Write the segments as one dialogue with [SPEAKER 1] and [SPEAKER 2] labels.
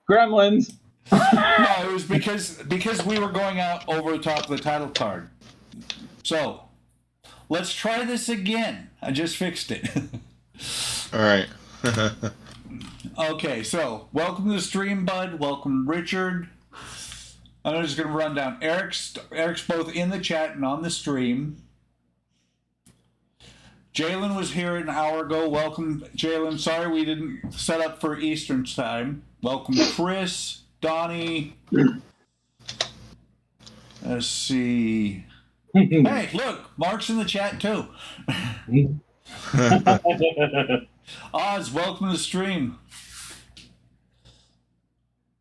[SPEAKER 1] Gremlins.
[SPEAKER 2] No, it was because we were going out over the top of the title card. So, let's try this again. I just fixed it.
[SPEAKER 3] All right.
[SPEAKER 2] Okay, so welcome to the stream, Bud. Welcome, Richard. I'm just going to run down. Eric's both in the chat and on the stream. Jalen was here an hour ago. Welcome, Jalen. Sorry we didn't set up for Eastern time. Welcome, Chris, Donnie. Let's see. Hey, look, Mark's in the chat too. Oz, welcome to the stream.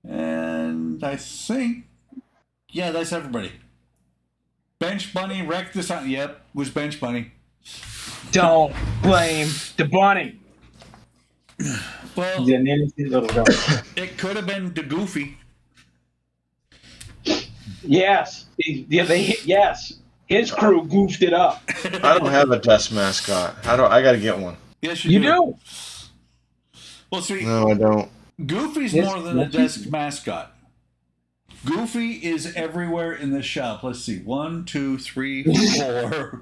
[SPEAKER 2] And I think, yeah, that's everybody. Bench Bunny wrecked this on. Yep, was Bench Bunny.
[SPEAKER 1] Don't blame the bunny.
[SPEAKER 2] Well,
[SPEAKER 1] He's an innocent little dog.
[SPEAKER 2] it could have been the Goofy.
[SPEAKER 1] Yes. Yes. His crew goofed it up.
[SPEAKER 3] I don't have a desk mascot. I got to get one.
[SPEAKER 2] Yes,
[SPEAKER 1] You do?
[SPEAKER 2] Well, see,
[SPEAKER 3] No, I don't.
[SPEAKER 2] Goofy's
[SPEAKER 1] Yes,
[SPEAKER 2] more than a
[SPEAKER 1] yes,
[SPEAKER 2] desk mascot. Goofy is everywhere in the shop. Let's see. 1, 2, 3, 4,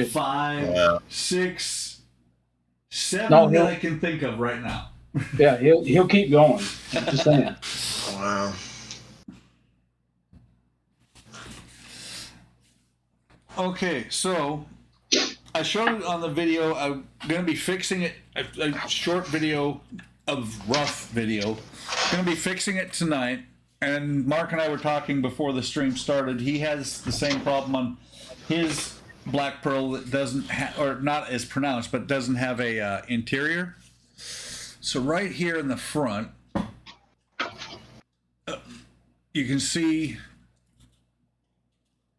[SPEAKER 2] 5, 6, 7
[SPEAKER 1] No,
[SPEAKER 2] that I can think of right now.
[SPEAKER 1] Yeah, he'll keep going. I'm just saying.
[SPEAKER 3] Wow.
[SPEAKER 2] Okay, so I showed it on the video. I'm going to be fixing it. A short video of rough video. Going to be fixing it tonight. And Mark and I were talking before the stream started. He has the same problem on his Black Pearl that doesn't or not as pronounced, but doesn't have a interior. So right here in the front, you can see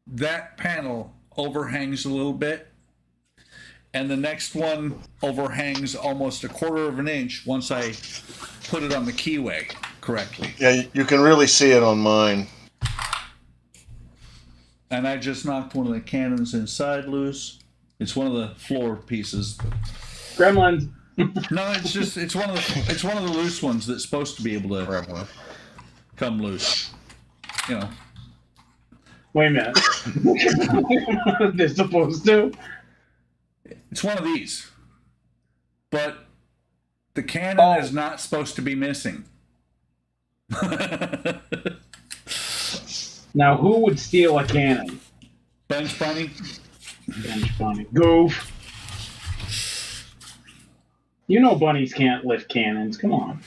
[SPEAKER 2] that panel overhangs a little bit, and the next one overhangs almost 1/4 of an inch once I put it on the keyway correctly.
[SPEAKER 3] Yeah, you can really see it on mine.
[SPEAKER 2] And I just knocked one of the cannons inside loose. It's one of the floor pieces.
[SPEAKER 1] Gremlins.
[SPEAKER 2] No, it's one of the loose ones that's supposed to be able to come loose. You know.
[SPEAKER 1] Wait a minute. They're supposed to?
[SPEAKER 2] It's one of these. But the cannon is not supposed to be missing.
[SPEAKER 1] Now, who would steal a cannon?
[SPEAKER 2] Bench Bunny?
[SPEAKER 1] Bench bunny. Goof. You know bunnies can't lift cannons. Come on.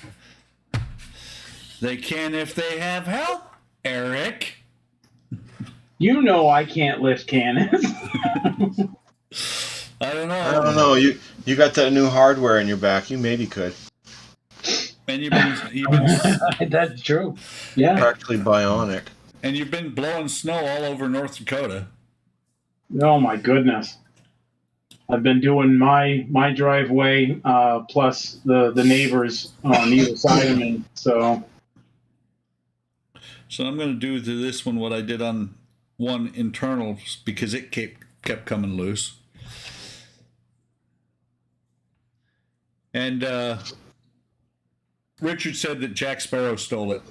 [SPEAKER 2] They can if they have help, Eric.
[SPEAKER 1] You know I can't lift cannons.
[SPEAKER 2] I don't know.
[SPEAKER 3] I don't know. You got that new hardware in your back. You maybe could.
[SPEAKER 2] And you've been
[SPEAKER 1] That's true. Yeah.
[SPEAKER 3] Practically bionic.
[SPEAKER 2] and you've been blowing snow all over North Dakota.
[SPEAKER 1] Oh my goodness. I've been doing my driveway plus the neighbors on either side of me. So
[SPEAKER 2] I'm going to do to this one what I did on one internal because it kept coming loose. And Richard said that Jack Sparrow stole it.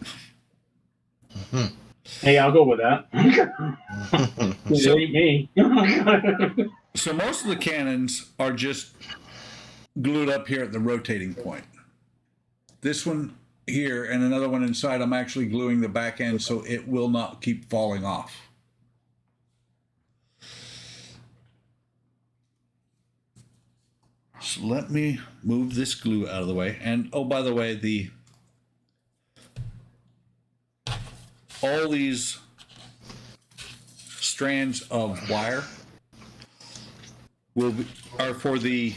[SPEAKER 3] Mm-hmm.
[SPEAKER 1] hey, I'll go with that. It ain't me.
[SPEAKER 2] So most of the cannons are just glued up here at the rotating point. This one here and another one inside, I'm actually gluing the back end so it will not keep falling off. So let me move this glue out of the way. And oh, by the way, all these strands of wire are for the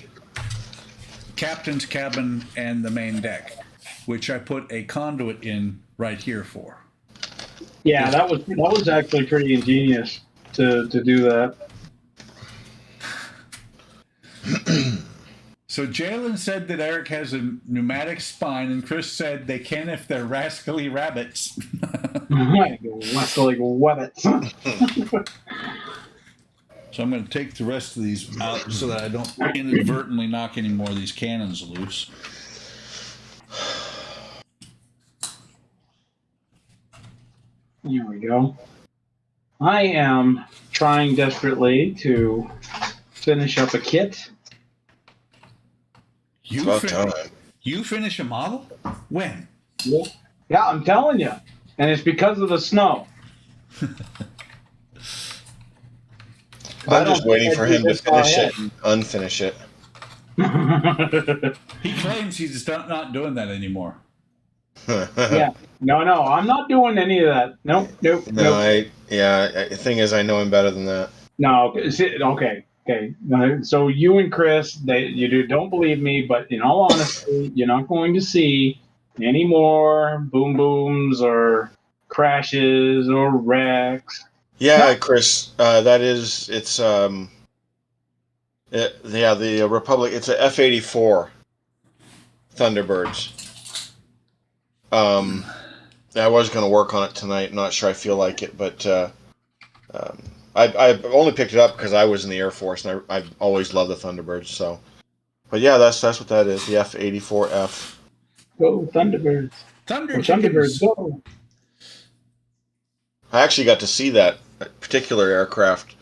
[SPEAKER 2] captain's cabin and the main deck, which I put a conduit in right here for.
[SPEAKER 1] Yeah, that was actually pretty ingenious to do that.
[SPEAKER 2] So Jalen said that Eric has a pneumatic spine, and Chris said they can if they're rascally rabbits.
[SPEAKER 1] Rascally rabbits.
[SPEAKER 2] So I'm going to take the rest of these out so that I don't inadvertently knock any more of these cannons loose.
[SPEAKER 1] There we go. I am trying desperately to finish up a kit.
[SPEAKER 3] It's about time.
[SPEAKER 2] You finish a model? When?
[SPEAKER 1] Yeah, I'm telling you. And it's because of the snow.
[SPEAKER 3] I'm just waiting for him to finish it and unfinish it.
[SPEAKER 2] He claims he's not doing that anymore.
[SPEAKER 1] Yeah. No, I'm not doing any of that. Nope.
[SPEAKER 3] No, the thing is, I know him better than that.
[SPEAKER 1] No, okay. So you and Chris, don't believe me, but in all honesty, you're not going to see any more boom booms or crashes or wrecks.
[SPEAKER 3] Yeah, Chris, the Republic. It's a F-84 Thunderbirds. I was going to work on it tonight. Not sure I feel like it, but I only picked it up because I was in the Air Force, and I always loved the Thunderbirds. So, but yeah, that's what that is. The F-84F.
[SPEAKER 1] Go Thunderbirds! Thunderbirds, go!
[SPEAKER 3] I actually got to see that particular aircraft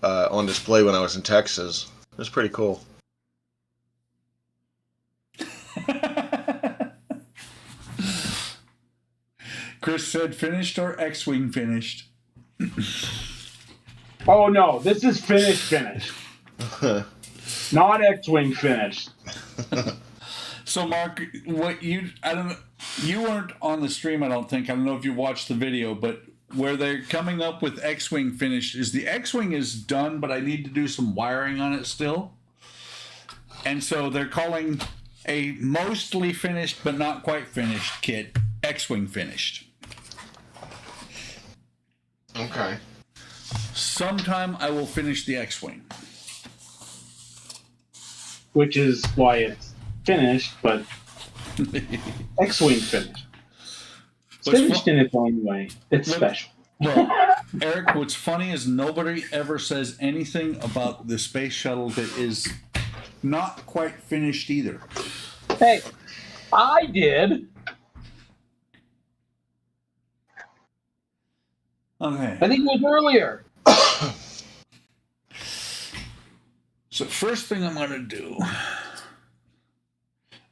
[SPEAKER 3] on display when I was in Texas. It was pretty cool.
[SPEAKER 2] Chris said finished or X-Wing finished?
[SPEAKER 1] Oh no, this is finished. Not X-Wing finished.
[SPEAKER 2] So Mark, you weren't on the stream, I don't think. I don't know if you watched the video, but where they're coming up with X-Wing finished is the X-Wing is done, but I need to do some wiring on it still. And so they're calling a mostly finished but not quite finished kit X-Wing finished.
[SPEAKER 3] Okay.
[SPEAKER 1] Sometime I will finish the X-Wing. Which is why it's finished, but X-Wing finished. It's finished in its own way. It's special.
[SPEAKER 2] Well, Eric, what's funny is nobody ever says anything about the space shuttle that is not quite finished either.
[SPEAKER 1] Hey, I did.
[SPEAKER 2] Okay.
[SPEAKER 1] I think it was earlier.
[SPEAKER 2] So first thing I'm going to do,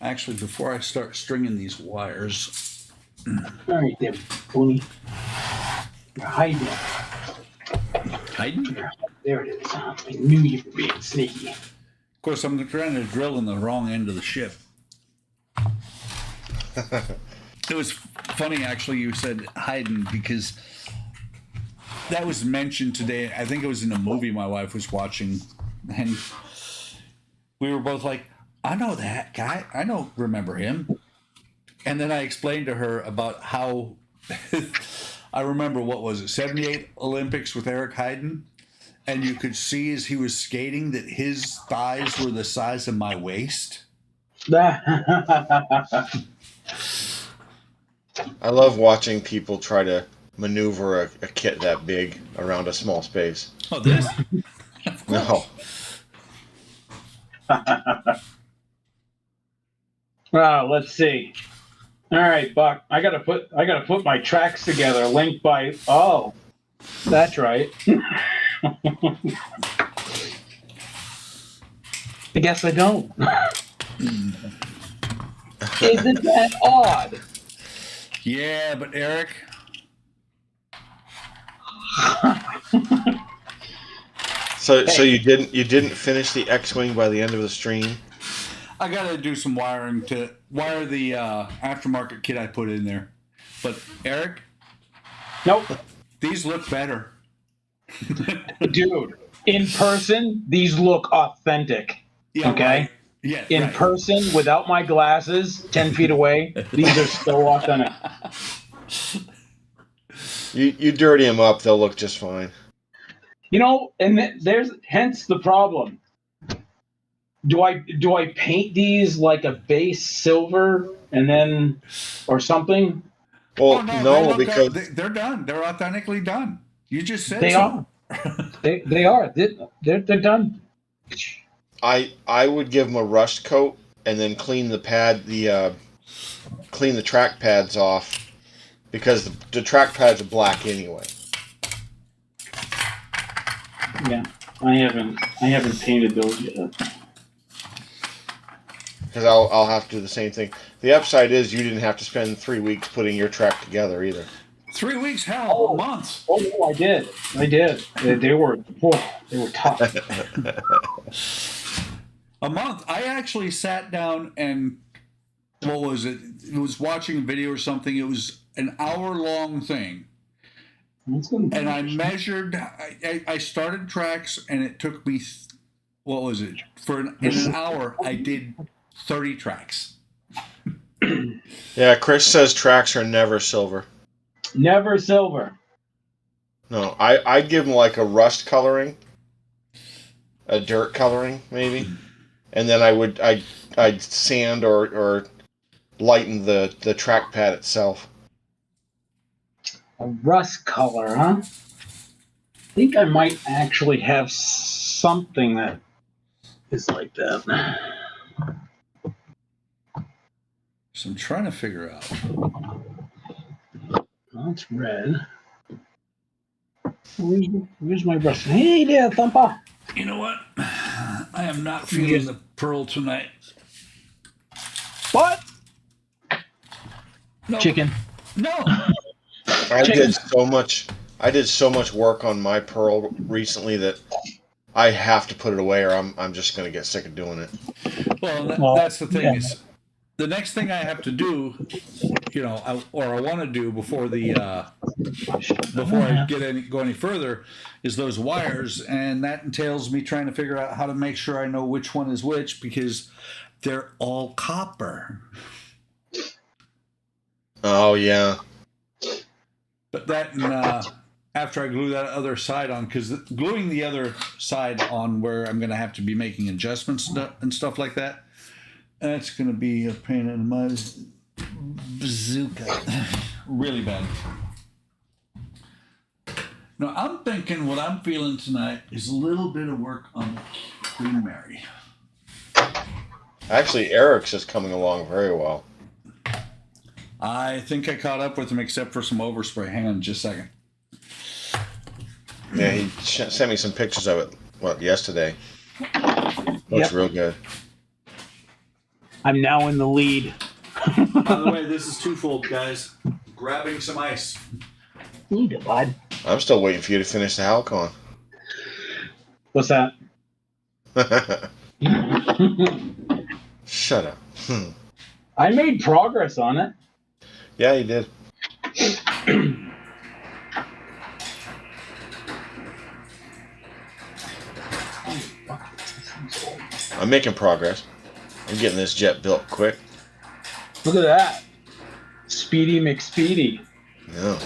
[SPEAKER 2] actually, before I start stringing these wires.
[SPEAKER 1] All right, there, Booney. You're hiding.
[SPEAKER 2] Hiding?
[SPEAKER 1] There it is. I knew you were being sneaky.
[SPEAKER 2] Of course, I'm trying to drill in the wrong end of the ship. It was funny, actually, you said hiding, because that was mentioned today. I think it was in a movie my wife was watching, and we were both like, I know that guy. I don't remember him. And then I explained to her about how I remember, what was it, 78 Olympics with Eric Heiden, and you could see as he was skating that his thighs were the size of my waist.
[SPEAKER 3] I love watching people try to maneuver a kit that big around a small space.
[SPEAKER 2] Oh, this?
[SPEAKER 3] No.
[SPEAKER 1] Let's see. All right, Buck. I gotta put my tracks together, linked by. Oh, that's right. I guess I don't. Isn't that odd?
[SPEAKER 2] Yeah, but Eric.
[SPEAKER 3] So you didn't finish the X-Wing by the end of the stream?
[SPEAKER 2] I gotta do some wiring to wire the aftermarket kit I put in there. But Eric,
[SPEAKER 1] Nope.
[SPEAKER 2] these look better.
[SPEAKER 1] Dude, in person, these look authentic.
[SPEAKER 2] Yeah,
[SPEAKER 1] okay?
[SPEAKER 2] Right. Yeah.
[SPEAKER 1] In
[SPEAKER 2] right.
[SPEAKER 1] person, without my glasses, 10 feet away, these are so authentic.
[SPEAKER 3] You dirty them up, they'll look just fine.
[SPEAKER 1] You know, and there's hence the problem. Do I paint these like a base silver and then or something?
[SPEAKER 3] Well, no, because
[SPEAKER 2] they're done. They're authentically done. You just said
[SPEAKER 1] they
[SPEAKER 2] so.
[SPEAKER 1] are. They are. They're done.
[SPEAKER 3] I would give them a rust coat and then clean the track pads off because the track pads are black anyway.
[SPEAKER 1] Yeah, I haven't painted those yet.
[SPEAKER 3] Because I'll have to do the same thing. The upside is you didn't have to spend 3 weeks putting your track together either.
[SPEAKER 2] 3 weeks, hell, a month.
[SPEAKER 1] Oh no, I did. They were tough.
[SPEAKER 2] A month. I actually sat down and what was it? It was watching a video or something. It was an hour-long thing. And I measured. I started tracks, and it took me. What was it? In an hour, I did 30 tracks.
[SPEAKER 3] Yeah, Chris says tracks are never silver.
[SPEAKER 1] Never silver.
[SPEAKER 3] No, I'd give them like a rust coloring, a dirt coloring maybe, and then I'd sand or lighten the trackpad itself.
[SPEAKER 1] A rust color, huh? I think I might actually have something that is like that.
[SPEAKER 2] So I'm trying to figure out.
[SPEAKER 1] Well, it's red. Where's my brush? Hey there, Thumper.
[SPEAKER 2] You know what? I am not feeling the pearl tonight.
[SPEAKER 1] What?
[SPEAKER 2] No.
[SPEAKER 1] Chicken.
[SPEAKER 2] No.
[SPEAKER 3] I did so much work on my pearl recently that I have to put it away, or I'm just gonna get sick of doing it.
[SPEAKER 2] Well, that's the thing is, the next thing I have to do, I want to do before I go any further, is those wires, and that entails me trying to figure out how to make sure I know which one is which because they're all copper.
[SPEAKER 3] Oh yeah.
[SPEAKER 2] But that after I glue that other side on, because gluing the other side on where I'm going to have to be making adjustments and stuff like that, that's going to be a pain in my bazooka. Really bad. Now, I'm thinking what I'm feeling tonight is a little bit of work on Queen Mary.
[SPEAKER 3] Actually, Eric's is coming along very well.
[SPEAKER 2] I think I caught up with him except for some overspray. Hang on just a second.
[SPEAKER 3] Yeah, he sent me some pictures of it, yesterday. Looks real good.
[SPEAKER 1] I'm now in the lead.
[SPEAKER 2] By the way, this is twofold, guys. Grabbing some ice.
[SPEAKER 1] Need it, bud.
[SPEAKER 3] I'm still waiting for you to finish the Halcon.
[SPEAKER 1] What's that?
[SPEAKER 3] Shut up.
[SPEAKER 1] I made progress on it.
[SPEAKER 3] Yeah, you did. I'm making progress. I'm getting this jet built quick.
[SPEAKER 1] Look at that. Speedy McSpeedy.
[SPEAKER 3] Yeah.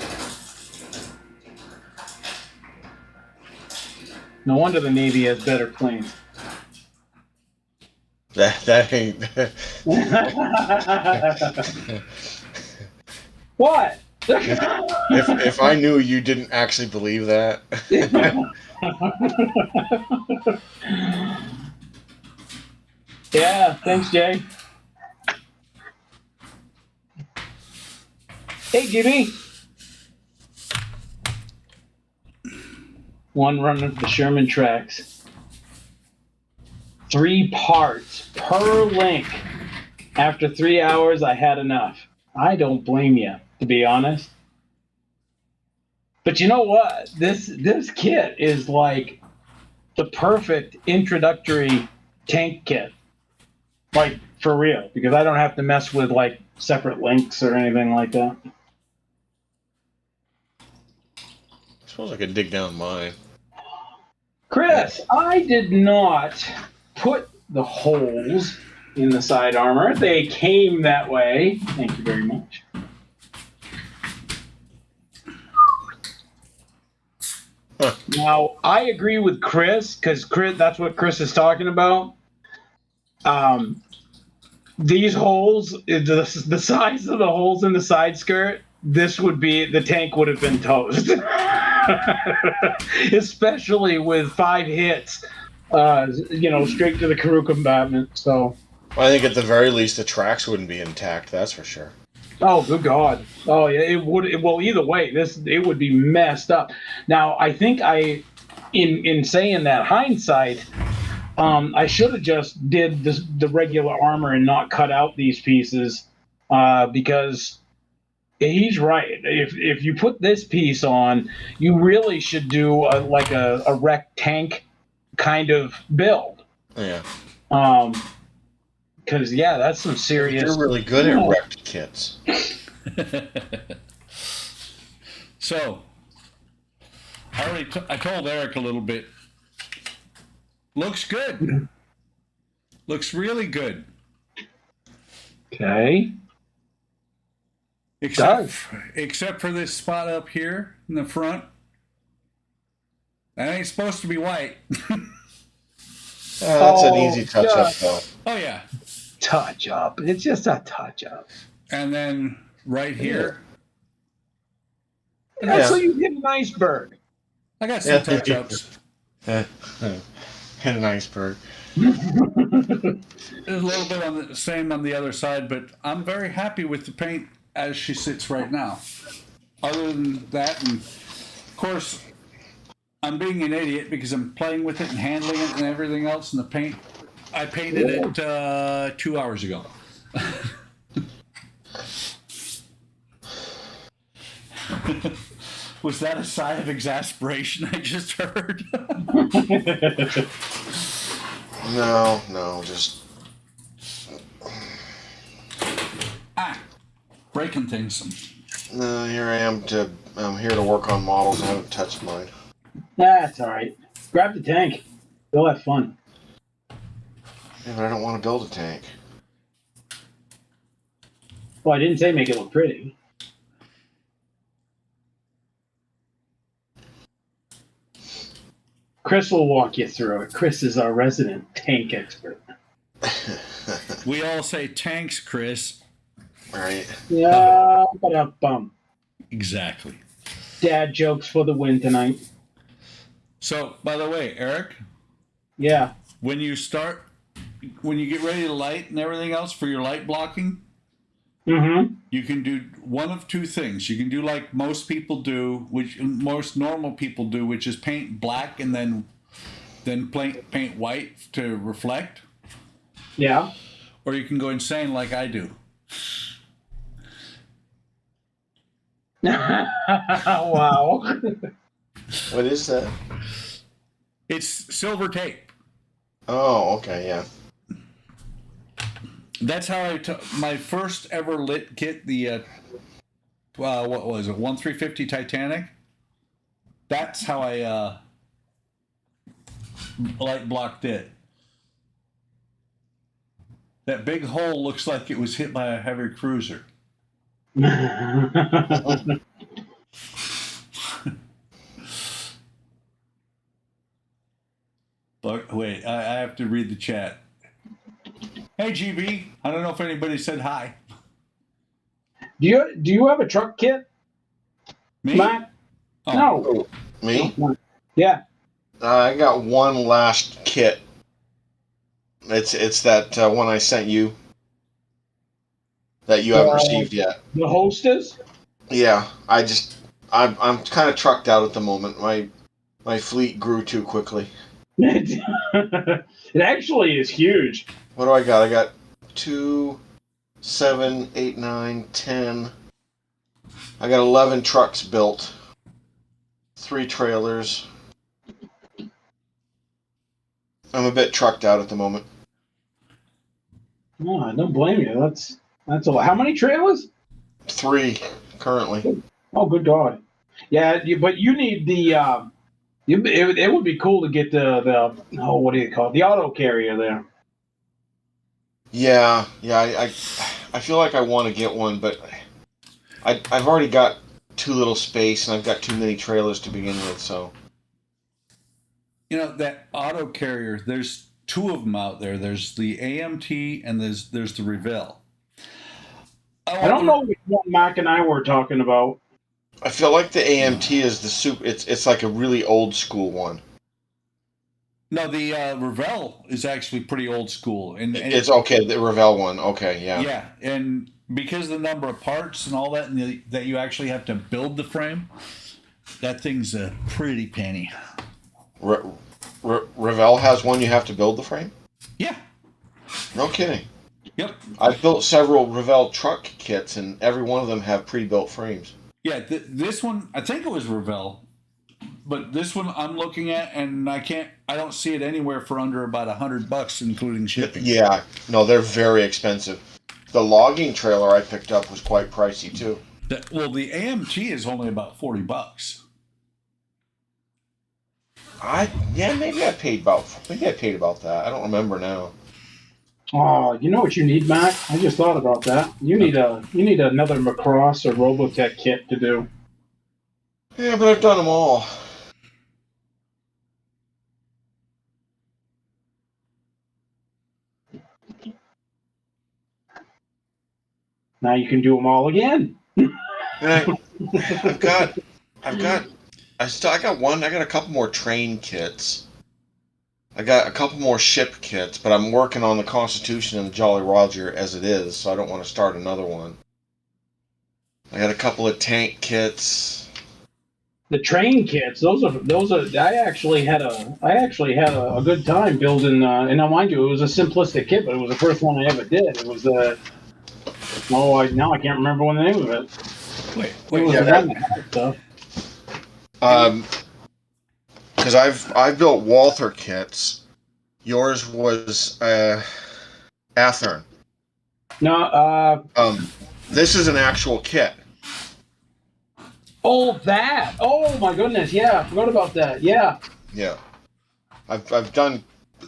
[SPEAKER 1] No wonder the Navy has better planes.
[SPEAKER 3] That ain't.
[SPEAKER 1] What?
[SPEAKER 3] If I knew you didn't actually believe that.
[SPEAKER 1] Yeah, thanks, Jay. Hey, Jimmy. One run of the Sherman tracks. 3 parts per link. After 3 hours, I had enough. I don't blame you, to be honest. But you know what? This kit is like the perfect introductory tank kit. Like, for real. Because I don't have to mess with, like, separate links or anything like that.
[SPEAKER 3] I suppose I could dig down mine.
[SPEAKER 1] Chris, I did not put the holes in the side armor. They came that way. Thank you very much.
[SPEAKER 3] Huh.
[SPEAKER 1] Now, I agree with Chris, because that's what Chris is talking about. These holes, the size of the holes in the side skirt, the tank would have been toast. Especially with 5 hits, straight to the crew compartment. So,
[SPEAKER 3] Well, I think at the very least the tracks wouldn't be intact. That's for sure.
[SPEAKER 1] Oh, good God. Oh, yeah. It would. Well, either way, it would be messed up. Now, I think in saying that hindsight, I should have just did the regular armor and not cut out these pieces, because he's right. If you put this piece on, you really should do a wreck tank kind of build.
[SPEAKER 3] Yeah.
[SPEAKER 1] Because yeah, that's some
[SPEAKER 3] Yeah, but you're
[SPEAKER 1] serious.
[SPEAKER 3] really good at wrecked kits.
[SPEAKER 2] So, I told Eric a little bit. Looks good. Looks really good.
[SPEAKER 1] Okay.
[SPEAKER 2] Except for this spot up here in the front. That ain't supposed to be white.
[SPEAKER 3] That's an easy touch up, though.
[SPEAKER 2] Oh yeah.
[SPEAKER 1] Touch up. It's just a touch up.
[SPEAKER 2] And then right here.
[SPEAKER 1] And that's so you hit an iceberg.
[SPEAKER 2] I got some touch ups.
[SPEAKER 3] Hit an iceberg.
[SPEAKER 2] There's a little bit on the same on the other side, but I'm very happy with the paint as she sits right now. Other than that, and of course, I'm being an idiot because I'm playing with it and handling it and everything else. And the paint, I painted it 2 hours ago. Was that a sigh of exasperation I just heard?
[SPEAKER 3] No, just
[SPEAKER 2] breaking things.
[SPEAKER 3] here I am I'm here to work on models. I haven't touched mine.
[SPEAKER 1] That's all right. Grab the tank. Go have fun.
[SPEAKER 3] Yeah, but I don't want to build a tank.
[SPEAKER 1] Well, I didn't say make it look pretty. Chris will walk you through it. Chris is our resident tank expert.
[SPEAKER 2] We all say tanks, Chris.
[SPEAKER 3] Right.
[SPEAKER 1] Yeah, ba-da-bum.
[SPEAKER 2] Exactly.
[SPEAKER 1] Dad jokes for the win tonight.
[SPEAKER 2] So, by the way, Eric.
[SPEAKER 1] Yeah.
[SPEAKER 2] When you get ready to light and everything else for your light blocking, you can do one of two things. You can do like most people do, which most normal people do, which is paint black and then paint white to reflect.
[SPEAKER 1] Yeah.
[SPEAKER 2] Or you can go insane like I do.
[SPEAKER 1] Wow.
[SPEAKER 3] What is that?
[SPEAKER 2] It's silver tape.
[SPEAKER 3] Oh, okay, yeah.
[SPEAKER 2] That's how my first ever lit kit, the what was it, 1350 Titanic. That's how I light blocked it. That big hole looks like it was hit by a heavy cruiser. But wait, I have to read the chat. Hey GB, I don't know if anybody said hi.
[SPEAKER 1] Do you have a truck kit?
[SPEAKER 2] Me?
[SPEAKER 1] Matt?
[SPEAKER 2] Oh.
[SPEAKER 1] No.
[SPEAKER 3] Me?
[SPEAKER 1] Yeah.
[SPEAKER 3] I got one last kit. It's that one I sent you that you haven't received yet.
[SPEAKER 1] The hostess?
[SPEAKER 3] Yeah, I'm kind of trucked out at the moment. My fleet grew too quickly.
[SPEAKER 1] It actually is huge.
[SPEAKER 3] What do I got? I got 2, 7, 8, 9, 10. I got 11 trucks built. 3 trailers. I'm a bit trucked out at the moment.
[SPEAKER 1] No, I don't blame you. That's a lot. How many trailers?
[SPEAKER 3] 3 currently.
[SPEAKER 1] Oh, good God. Yeah, but you need the. It would be cool to get the what do you call it? The auto carrier there.
[SPEAKER 3] Yeah. I feel like I want to get one, but I've already got too little space and I've got too many trailers to begin with. So.
[SPEAKER 2] You know that auto carrier. There's 2 of them out there. There's the AMT and there's the Revell.
[SPEAKER 1] I don't know which one Mark and I were talking about.
[SPEAKER 3] I feel like the AMT is the super. It's like a really old school one.
[SPEAKER 2] No, the Revell is actually pretty old school, and
[SPEAKER 3] it's okay. The Revell one, okay, yeah.
[SPEAKER 2] Yeah, and because the number of parts and all that, and that you actually have to build the frame, that thing's a pretty penny.
[SPEAKER 3] Revell has one you have to build the frame?
[SPEAKER 2] Yeah.
[SPEAKER 3] No kidding.
[SPEAKER 2] Yep.
[SPEAKER 3] I've built several Revell truck kits, and every one of them have pre-built frames.
[SPEAKER 2] Yeah, this one, I think it was Revell, but this one I'm looking at, and I don't see it anywhere for under about $100, including shipping.
[SPEAKER 3] Yeah, no, they're very expensive. The logging trailer I picked up was quite pricey too.
[SPEAKER 2] Well, the AMT is only about $40.
[SPEAKER 3] Maybe I paid about that. I don't remember now.
[SPEAKER 1] Oh, you know what you need, Mac? I just thought about that. You need another Macross or Robotech kit to do.
[SPEAKER 3] Yeah, but I've done them all.
[SPEAKER 1] Now you can do them all again.
[SPEAKER 3] I got a couple more train kits. I got a couple more ship kits, but I'm working on the Constitution and the Jolly Roger as it is, so I don't want to start another one. I got a couple of tank kits.
[SPEAKER 1] The train kits, those are. I actually had a good time building. And now, mind you, it was a simplistic kit, but it was the first one I ever did. It was now I can't remember the name of it.
[SPEAKER 2] Wait,
[SPEAKER 1] It was
[SPEAKER 3] yeah,
[SPEAKER 1] stuff.
[SPEAKER 3] Because I've built Walther kits. Yours was Athearn.
[SPEAKER 1] No,
[SPEAKER 3] this is an actual kit.
[SPEAKER 1] Oh, that! Oh my goodness! Yeah, I forgot about that. Yeah.
[SPEAKER 3] Yeah, I've done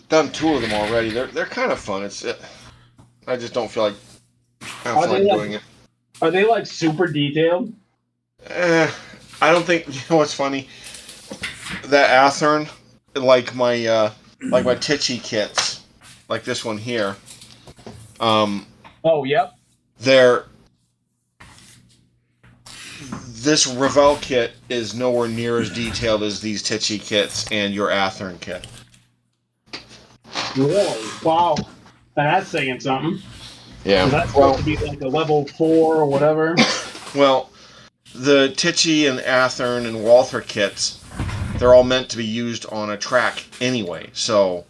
[SPEAKER 3] two of them already. They're kind of fun. I just don't feel like doing it.
[SPEAKER 1] Are they like super detailed?
[SPEAKER 3] I don't think. You know what's funny? That Athearn, like my Titchy kits, like this one here.
[SPEAKER 1] Oh, yep.
[SPEAKER 3] This Revell kit is nowhere near as detailed as these Titchy kits and your Athearn kit.
[SPEAKER 1] Really? Wow. That's saying something.
[SPEAKER 3] Yeah.
[SPEAKER 1] That's supposed to be like a level 4 or whatever.
[SPEAKER 3] Well, the Titchy and Athearn and Walther kits, they're all meant to be used on a track anyway, so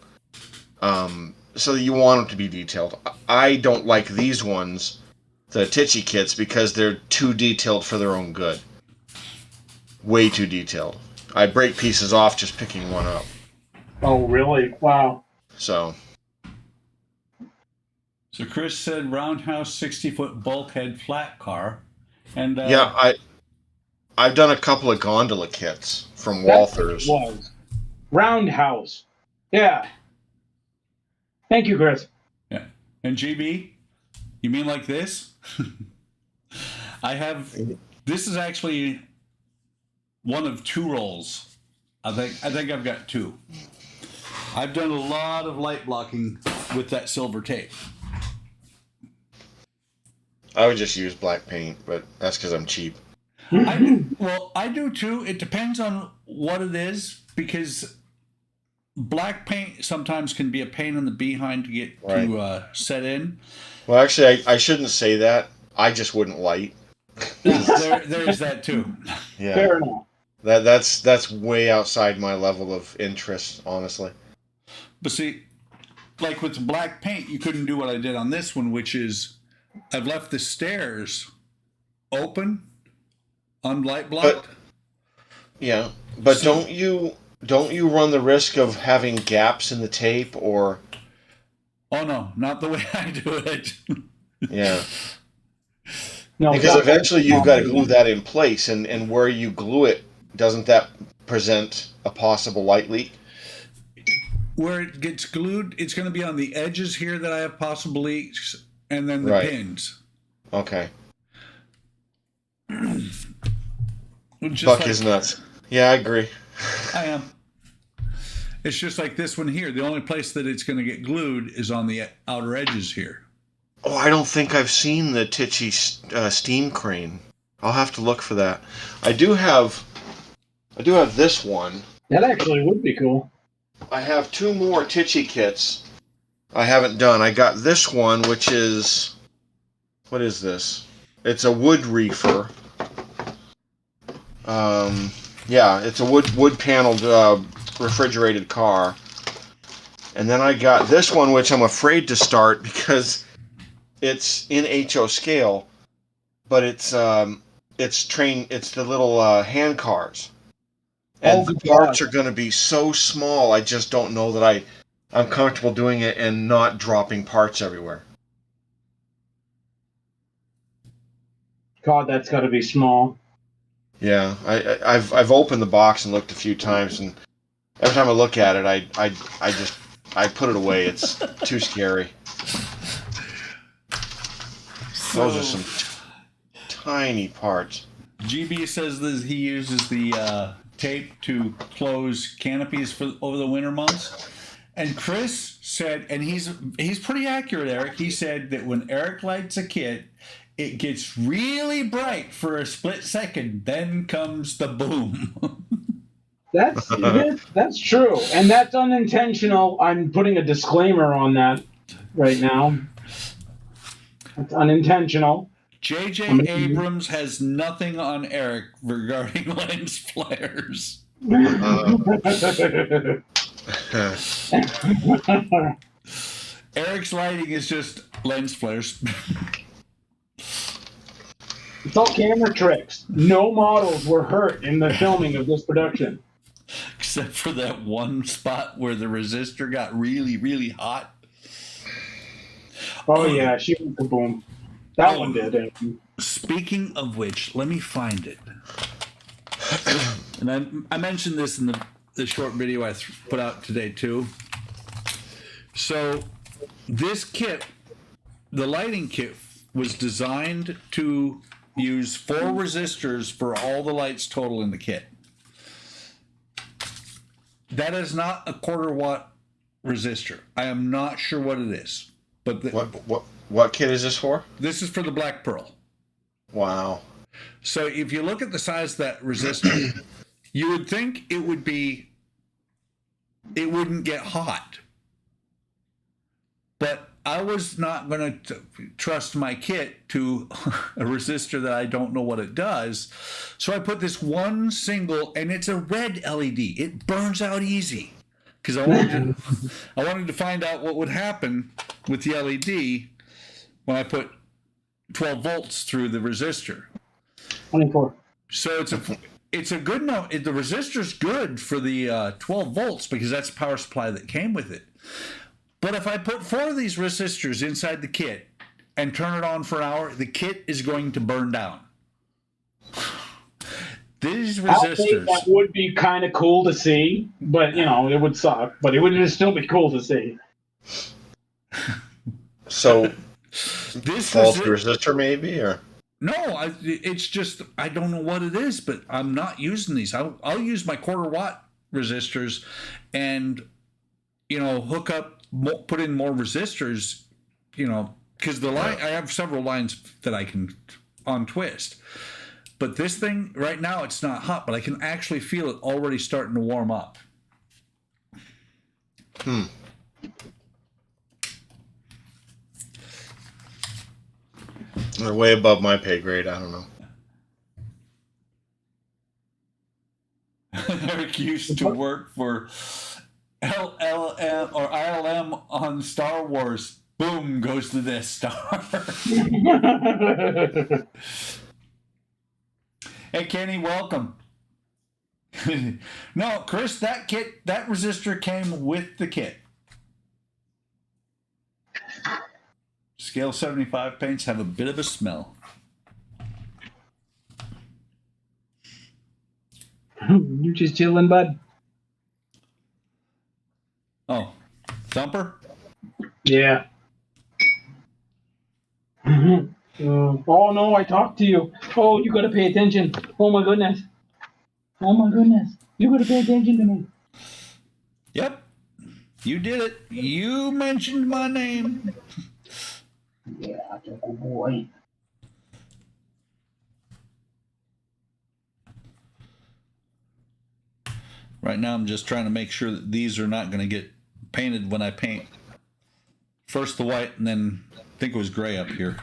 [SPEAKER 3] you want them to be detailed. I don't like these ones, the Titchy kits, because they're too detailed for their own good. Way too detailed. I break pieces off just picking one up.
[SPEAKER 1] Oh, really? Wow.
[SPEAKER 3] So
[SPEAKER 2] Chris said roundhouse 60-foot bulkhead flat car, and
[SPEAKER 3] yeah, I've done a couple of gondola kits from Walthers.
[SPEAKER 1] Was roundhouse. Yeah. Thank you, Chris.
[SPEAKER 2] Yeah, and GB, you mean like this? I have. This is actually one of 2 rolls. I think I've got 2. I've done a lot of light blocking with that silver tape.
[SPEAKER 3] I would just use black paint, but that's because I'm cheap.
[SPEAKER 2] I do too. It depends on what it is, because black paint sometimes can be a pain in the behind to get to set in.
[SPEAKER 3] Well, actually, I shouldn't say that. I just wouldn't light.
[SPEAKER 2] There's that too.
[SPEAKER 3] Yeah.
[SPEAKER 1] Fair enough.
[SPEAKER 3] That's way outside my level of interest, honestly.
[SPEAKER 2] But see, like with the black paint, you couldn't do what I did on this one, which is I've left the stairs open, unlight blocked.
[SPEAKER 3] But don't you run the risk of having gaps in the tape or?
[SPEAKER 2] Oh no, not the way I do it.
[SPEAKER 3] Yeah.
[SPEAKER 1] No,
[SPEAKER 3] because eventually you've got to glue that in place, and where you glue it, doesn't that present a possible light leak?
[SPEAKER 2] Where it gets glued, it's going to be on the edges here that I have possible leaks, and then the pins.
[SPEAKER 3] Okay.
[SPEAKER 2] Buck
[SPEAKER 3] is nuts. Yeah, I agree.
[SPEAKER 2] I am. It's just like this one here. The only place that it's going to get glued is on the outer edges here.
[SPEAKER 3] Oh, I don't think I've seen the Titchy steam crane. I'll have to look for that. I do have this one.
[SPEAKER 1] That actually would be cool.
[SPEAKER 3] I have 2 more Titchy kits I haven't done. I got this one, which is what is this? It's a wood reefer. Yeah, it's a wood paneled refrigerated car. And then I got this one, which I'm afraid to start because it's in HO scale, but it's the little hand cars, and the parts are going to be so small. I just don't know that I'm comfortable doing it and not dropping parts everywhere.
[SPEAKER 1] God, that's got to be small.
[SPEAKER 3] Yeah, I've opened the box and looked a few times, and every time I look at it, I put it away. It's too scary. Those are some tiny parts.
[SPEAKER 2] GB says that he uses the tape to close canopies over the winter months. And Chris said, and he's pretty accurate, Eric. He said that when Eric lights a kit, it gets really bright for a split second. Then comes the boom.
[SPEAKER 1] That's true, and that's unintentional. I'm putting a disclaimer on that right now. It's unintentional.
[SPEAKER 2] J.J. Abrams has nothing on Eric regarding lens flares. Eric's lighting is just lens flares.
[SPEAKER 1] It's all camera tricks. No models were hurt in the filming of this production.
[SPEAKER 2] Except for that one spot where the resistor got really, really hot.
[SPEAKER 1] Oh, yeah, she went kaboom. That one did.
[SPEAKER 2] Speaking of which, let me find it. And I mentioned this in the short video I put out today, too. So, this kit, the lighting kit, was designed to use 4 resistors for all the lights total in the kit. That is not a 1/4 watt resistor. I am not sure what it is. But
[SPEAKER 3] what kit is this for?
[SPEAKER 2] This is for the Black Pearl.
[SPEAKER 3] Wow.
[SPEAKER 2] So if you look at the size of that resistor, you would think it wouldn't get hot. But I was not going to trust my kit to a resistor that I don't know what it does. So I put this one single, and it's a red LED. It burns out easy because I wanted to find out what would happen with the LED when I put 12 volts through the resistor.
[SPEAKER 1] 24.
[SPEAKER 2] So it's a good note. The resistor's good for the 12 volts because that's the power supply that came with it. But if I put 4 of these resistors inside the kit and turn it on for an hour, the kit is going to burn down. These resistors.
[SPEAKER 1] That would be kind of cool to see, but it would suck. But it would still be cool to see.
[SPEAKER 3] So, this faulty resistor, maybe, or
[SPEAKER 2] no? It's just I don't know what it is, but I'm not using these. I'll use my 1/4 watt resistors, and hook up. Put in more resistors, because the line I have several lines that I can untwist. But this thing right now it's not hot, but I can actually feel it already starting to warm up.
[SPEAKER 3] They're way above my pay grade. I don't know.
[SPEAKER 2] Eric used to work for LLM or ILM on Star Wars. Boom goes the Death Star. Hey Kenny, welcome. No, Chris, that resistor came with the kit. Scale 75 paints have a bit of a smell.
[SPEAKER 1] You just chilling, bud?
[SPEAKER 2] Oh, Thumper?
[SPEAKER 1] Yeah. Oh no, I talked to you. Oh, you gotta pay attention. Oh my goodness. Oh my goodness. You gotta pay attention to me.
[SPEAKER 2] Yep. You did it. You mentioned my name.
[SPEAKER 1] Yeah, good boy.
[SPEAKER 2] Right now I'm just trying to make sure that these are not going to get painted when I paint first the white and then I think it was gray up here.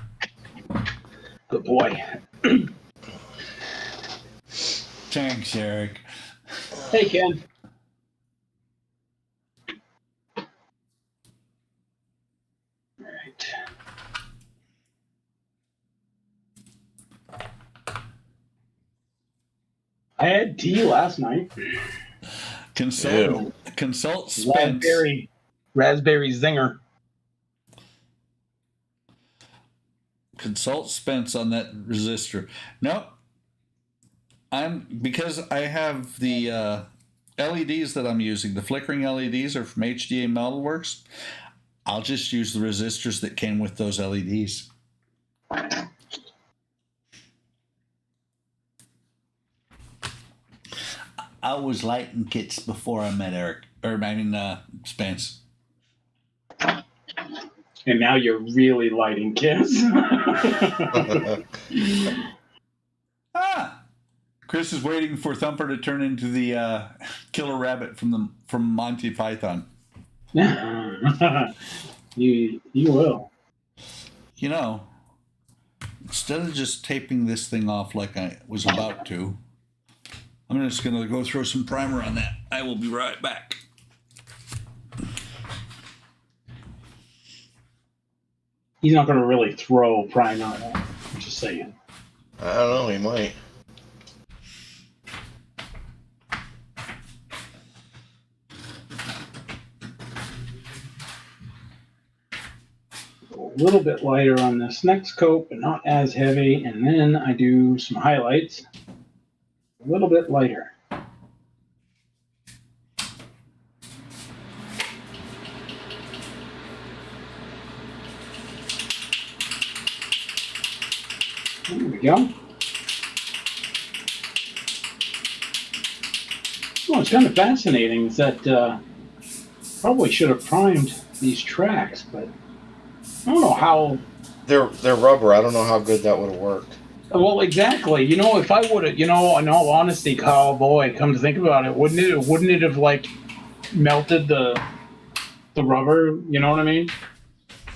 [SPEAKER 1] Good boy.
[SPEAKER 2] Thanks, Eric.
[SPEAKER 1] Hey, Ken. All right. I had tea last night.
[SPEAKER 2] Consult Spence.
[SPEAKER 1] Raspberry zinger.
[SPEAKER 2] Consult Spence on that resistor. No, because I have the LEDs that I'm using. The flickering LEDs are from HDA Metalworks. I'll just use the resistors that came with those LEDs. I was lighting kits before I met Spence.
[SPEAKER 1] And now you're really lighting kids.
[SPEAKER 2] Chris is waiting for Thumper to turn into the killer rabbit from Monty Python.
[SPEAKER 1] You will.
[SPEAKER 2] You know, instead of just taping this thing off like I was about to, I'm just going to go throw some primer on that. I will be right back.
[SPEAKER 1] He's not going to really throw primer on it. I'm just saying.
[SPEAKER 3] I don't know. He might.
[SPEAKER 1] A little bit lighter on this next coat, but not as heavy. And then I do some highlights. A little bit lighter. There we go. Well, it's kind of fascinating is that probably should have primed these tracks, but I don't know how.
[SPEAKER 3] They're rubber. I don't know how good that would have worked.
[SPEAKER 1] Well, exactly. You know, if I would have, in all honesty, Kyle, boy, come to think about it, wouldn't it have like melted the rubber? You know what I mean?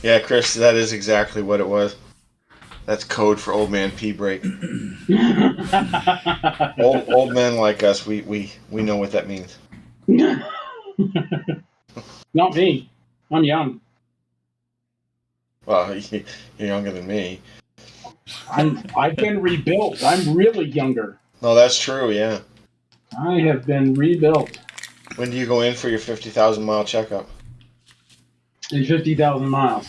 [SPEAKER 3] Yeah, Chris, that is exactly what it was. That's code for old man pee break. old men like us, we know what that means.
[SPEAKER 1] Not me. I'm young.
[SPEAKER 3] Well, you're younger than me.
[SPEAKER 1] I've been rebuilt. I'm really younger.
[SPEAKER 3] No, that's true. Yeah.
[SPEAKER 1] I have been rebuilt.
[SPEAKER 3] When do you go in for your 50,000-mile checkup?
[SPEAKER 1] In 50,000 miles.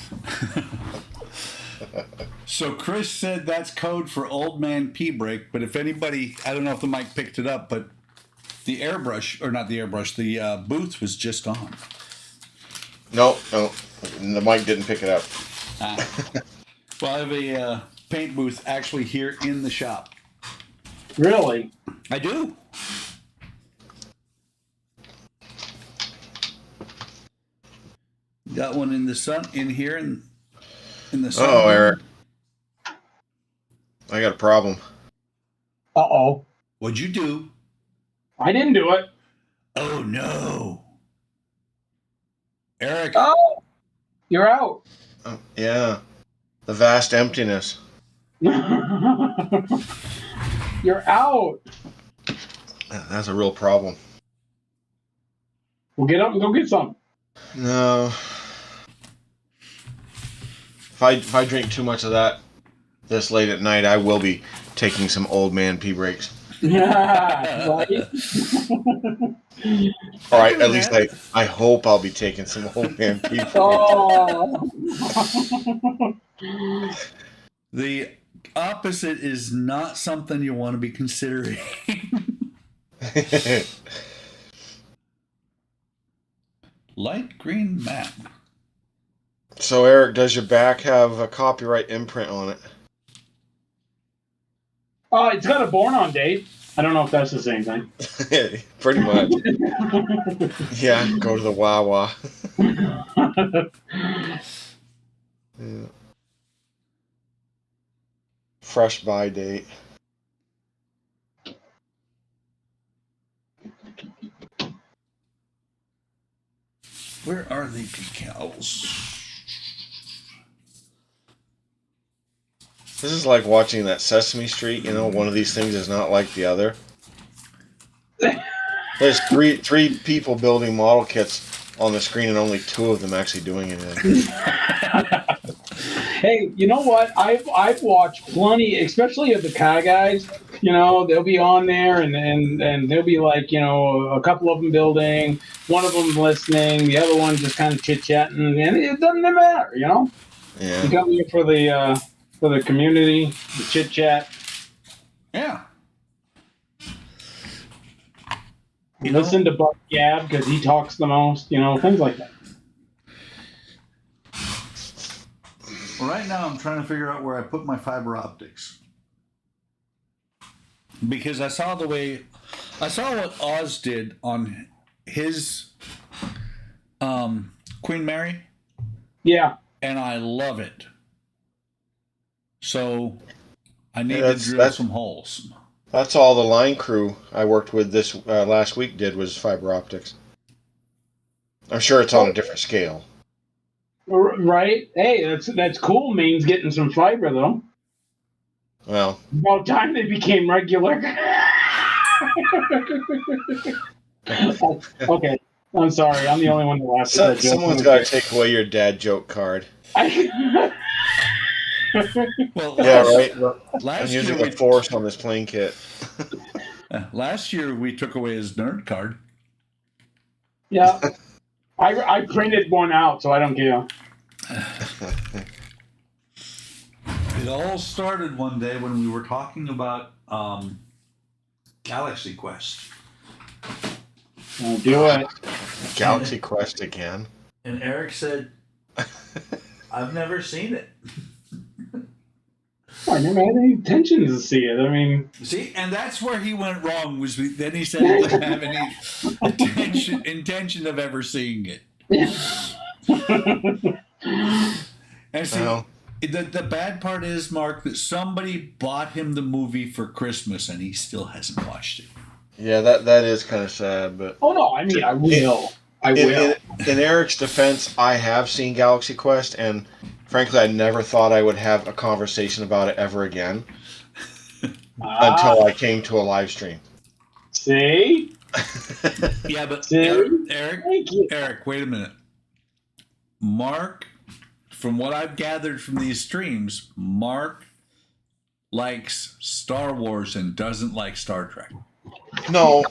[SPEAKER 2] So Chris said that's code for old man pee break, but if anybody, I don't know if the mic picked it up, but the booth was just on.
[SPEAKER 3] No, the mic didn't pick it up.
[SPEAKER 2] Well, I have a paint booth actually here in the shop.
[SPEAKER 1] Really?
[SPEAKER 2] I do. Got one in the sun in here in the sun.
[SPEAKER 3] Oh, Eric. I got a problem.
[SPEAKER 1] Uh-oh.
[SPEAKER 2] What'd you do?
[SPEAKER 1] I didn't do it.
[SPEAKER 2] Oh, no. Eric.
[SPEAKER 1] Oh, you're out.
[SPEAKER 3] Yeah. The vast emptiness.
[SPEAKER 1] You're out.
[SPEAKER 3] That's a real problem.
[SPEAKER 1] Well, get up and go get some.
[SPEAKER 3] No. If I drink too much of that this late at night, I will be taking some old man pee breaks.
[SPEAKER 1] Yeah, right?
[SPEAKER 3] All right, at least I hope I'll be taking some old man pee breaks.
[SPEAKER 1] Oh.
[SPEAKER 2] The opposite is not something you want to be considering. Light green map.
[SPEAKER 3] So, Eric, does your back have a copyright imprint on it?
[SPEAKER 1] It's got a born on date. I don't know if that's the same thing.
[SPEAKER 3] Pretty much. Yeah, go to the Wawa. Yeah. Fresh by date.
[SPEAKER 2] Where are the decals?
[SPEAKER 3] This is like watching that Sesame Street. You know, one of these things is not like the other. There's three people building model kits on the screen, and only 2 of them actually doing anything.
[SPEAKER 1] Hey, you know what? I've watched plenty, especially of the car guys. You know, they'll be on there, and they'll be like, you know, a couple of them building, one of them listening, the other one just kind of chit chatting, and it doesn't matter. You know,
[SPEAKER 3] Yeah.
[SPEAKER 1] you come here for the community, the chit chat.
[SPEAKER 2] Yeah.
[SPEAKER 1] You listen to Buck Gab because he talks the most. You know, things like that.
[SPEAKER 2] Well, right now I'm trying to figure out where I put my fiber optics. Because I saw what Oz did on his Queen Mary.
[SPEAKER 1] Yeah.
[SPEAKER 2] And I love it. So I need to drill some holes.
[SPEAKER 3] That's all the line crew I worked with this last week did was fiber optics. I'm sure it's on a different scale.
[SPEAKER 1] Right? Hey, that's cool. Maine's getting some fiber though.
[SPEAKER 3] Well,
[SPEAKER 1] About time they became regular. Okay, I'm sorry. I'm the only one that laughed at that joke.
[SPEAKER 3] someone's got to take away your dad joke card.
[SPEAKER 2] Well,
[SPEAKER 3] Yeah, right. I'm
[SPEAKER 2] last
[SPEAKER 3] using
[SPEAKER 2] year
[SPEAKER 3] the force on this plane kit.
[SPEAKER 2] last year we took away his nerd card.
[SPEAKER 1] Yeah, I printed one out, so I don't care.
[SPEAKER 2] It all started one day when we were talking about Galaxy Quest.
[SPEAKER 1] I'll do it.
[SPEAKER 3] Galaxy Quest again.
[SPEAKER 2] And Eric said, I've never seen it.
[SPEAKER 1] I never had any intention to see it. I mean,
[SPEAKER 2] See, and that's where he went wrong. Then he said he didn't have any intention of ever seeing it. And see,
[SPEAKER 3] Well,
[SPEAKER 2] the bad part is, Mark, that somebody bought him the movie for Christmas and he still hasn't watched it.
[SPEAKER 3] yeah, that is kind of sad, but
[SPEAKER 1] oh no, I mean, I will. I will.
[SPEAKER 3] in Eric's defense, I have seen Galaxy Quest, and frankly, I never thought I would have a conversation about it ever again until I came to a live stream.
[SPEAKER 1] See?
[SPEAKER 2] Yeah, but
[SPEAKER 1] See?
[SPEAKER 2] Eric, wait a minute. Mark, from what I've gathered from these streams, Mark likes Star Wars and doesn't like Star Trek.
[SPEAKER 3] No.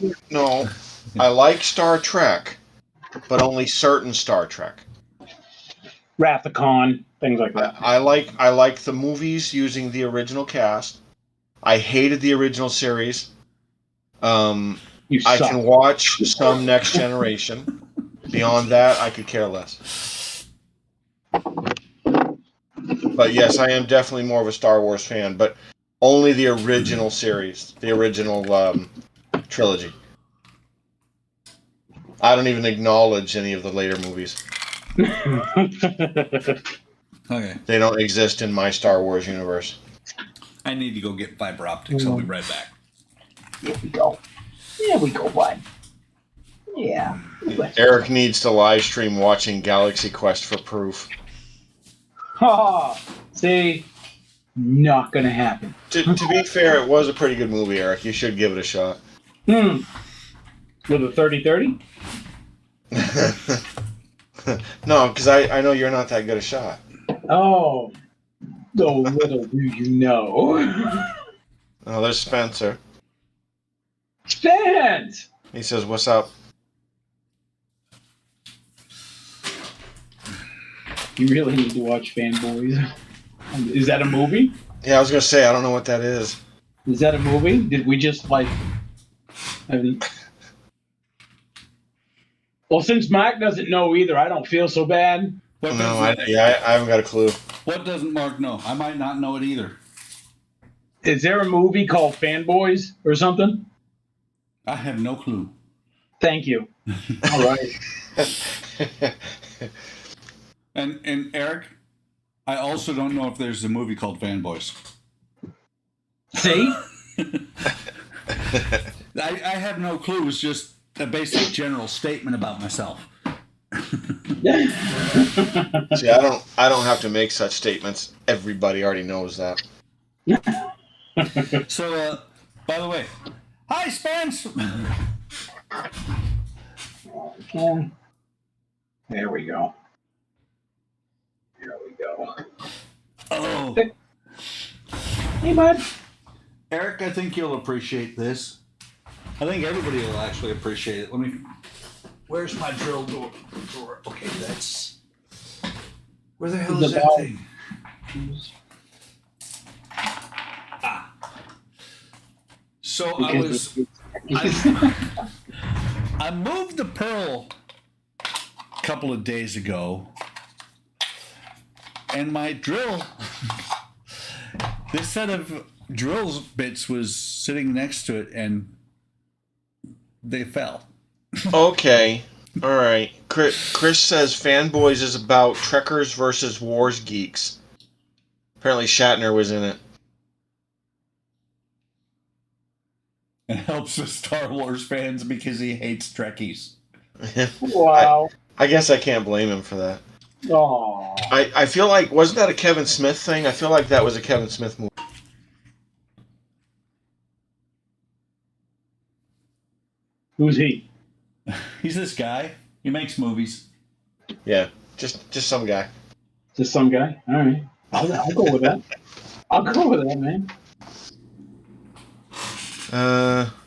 [SPEAKER 3] I like Star Trek, but only certain Star Trek.
[SPEAKER 1] Wrath of Khan, things like that.
[SPEAKER 3] I like the movies using the original cast. I hated the original series.
[SPEAKER 1] You
[SPEAKER 3] I
[SPEAKER 1] suck.
[SPEAKER 3] can watch some Next Generation. Beyond that, I could care less. But yes, I am definitely more of a Star Wars fan, but only the original series, the original trilogy. I don't even acknowledge any of the later movies.
[SPEAKER 2] Okay.
[SPEAKER 3] They don't exist in my Star Wars universe.
[SPEAKER 2] I need to go get fiber optics. I'll be right back.
[SPEAKER 1] Here we go. There we go, bud. Yeah.
[SPEAKER 3] Eric needs to live stream watching Galaxy Quest for proof.
[SPEAKER 1] Ha! See? Not gonna happen.
[SPEAKER 3] To be fair, it was a pretty good movie, Eric. You should give it a shot.
[SPEAKER 1] With a 30-30?
[SPEAKER 3] No, because I know you're not that good a shot.
[SPEAKER 1] Oh. Oh, little do you know.
[SPEAKER 3] Oh, there's Spencer.
[SPEAKER 1] Spence!
[SPEAKER 3] He says, "What's up?"
[SPEAKER 1] You really need to watch Fanboys. Is that a movie?
[SPEAKER 3] Yeah, I was gonna say I don't know what that is.
[SPEAKER 1] Is that a movie? Did we just like... Well, since Mark doesn't know either, I don't feel so bad.
[SPEAKER 3] No, I haven't got a clue.
[SPEAKER 2] What doesn't Mark know? I might not know it either.
[SPEAKER 1] Is there a movie called Fanboys or something?
[SPEAKER 2] I have no clue.
[SPEAKER 1] Thank you. All right.
[SPEAKER 2] And Eric, I also don't know if there's a movie called Fanboys.
[SPEAKER 1] See?
[SPEAKER 2] I have no clue. It's just a basic general statement about myself.
[SPEAKER 3] See, I don't have to make such statements. Everybody already knows that.
[SPEAKER 2] So, by the way, hi, Spence.
[SPEAKER 1] Yeah. There we go. There we go.
[SPEAKER 2] Oh,
[SPEAKER 1] Hey, bud.
[SPEAKER 2] Eric, I think you'll appreciate this. I think everybody will actually appreciate it. Let me. Where's my drill drawer? Okay, that's. Where the hell is that thing? Ah. So I moved the Pearl a couple of days ago, and my drill, this set of drill bits was sitting next to it, and they fell.
[SPEAKER 3] Okay. All right. Chris says Fanboys is about Trekkers versus Wars Geeks. Apparently Shatner was in it.
[SPEAKER 2] It helps the Star Wars fans because he hates Trekkies.
[SPEAKER 1] Wow.
[SPEAKER 3] I guess I can't blame him for that.
[SPEAKER 1] Oh.
[SPEAKER 3] I feel like, wasn't that a Kevin Smith thing? I feel like that was a Kevin Smith movie.
[SPEAKER 1] Who's he?
[SPEAKER 2] He's this guy. He makes movies.
[SPEAKER 3] Yeah, just some guy.
[SPEAKER 1] Just some guy? All right. I'll go with that. I'll go with that, man.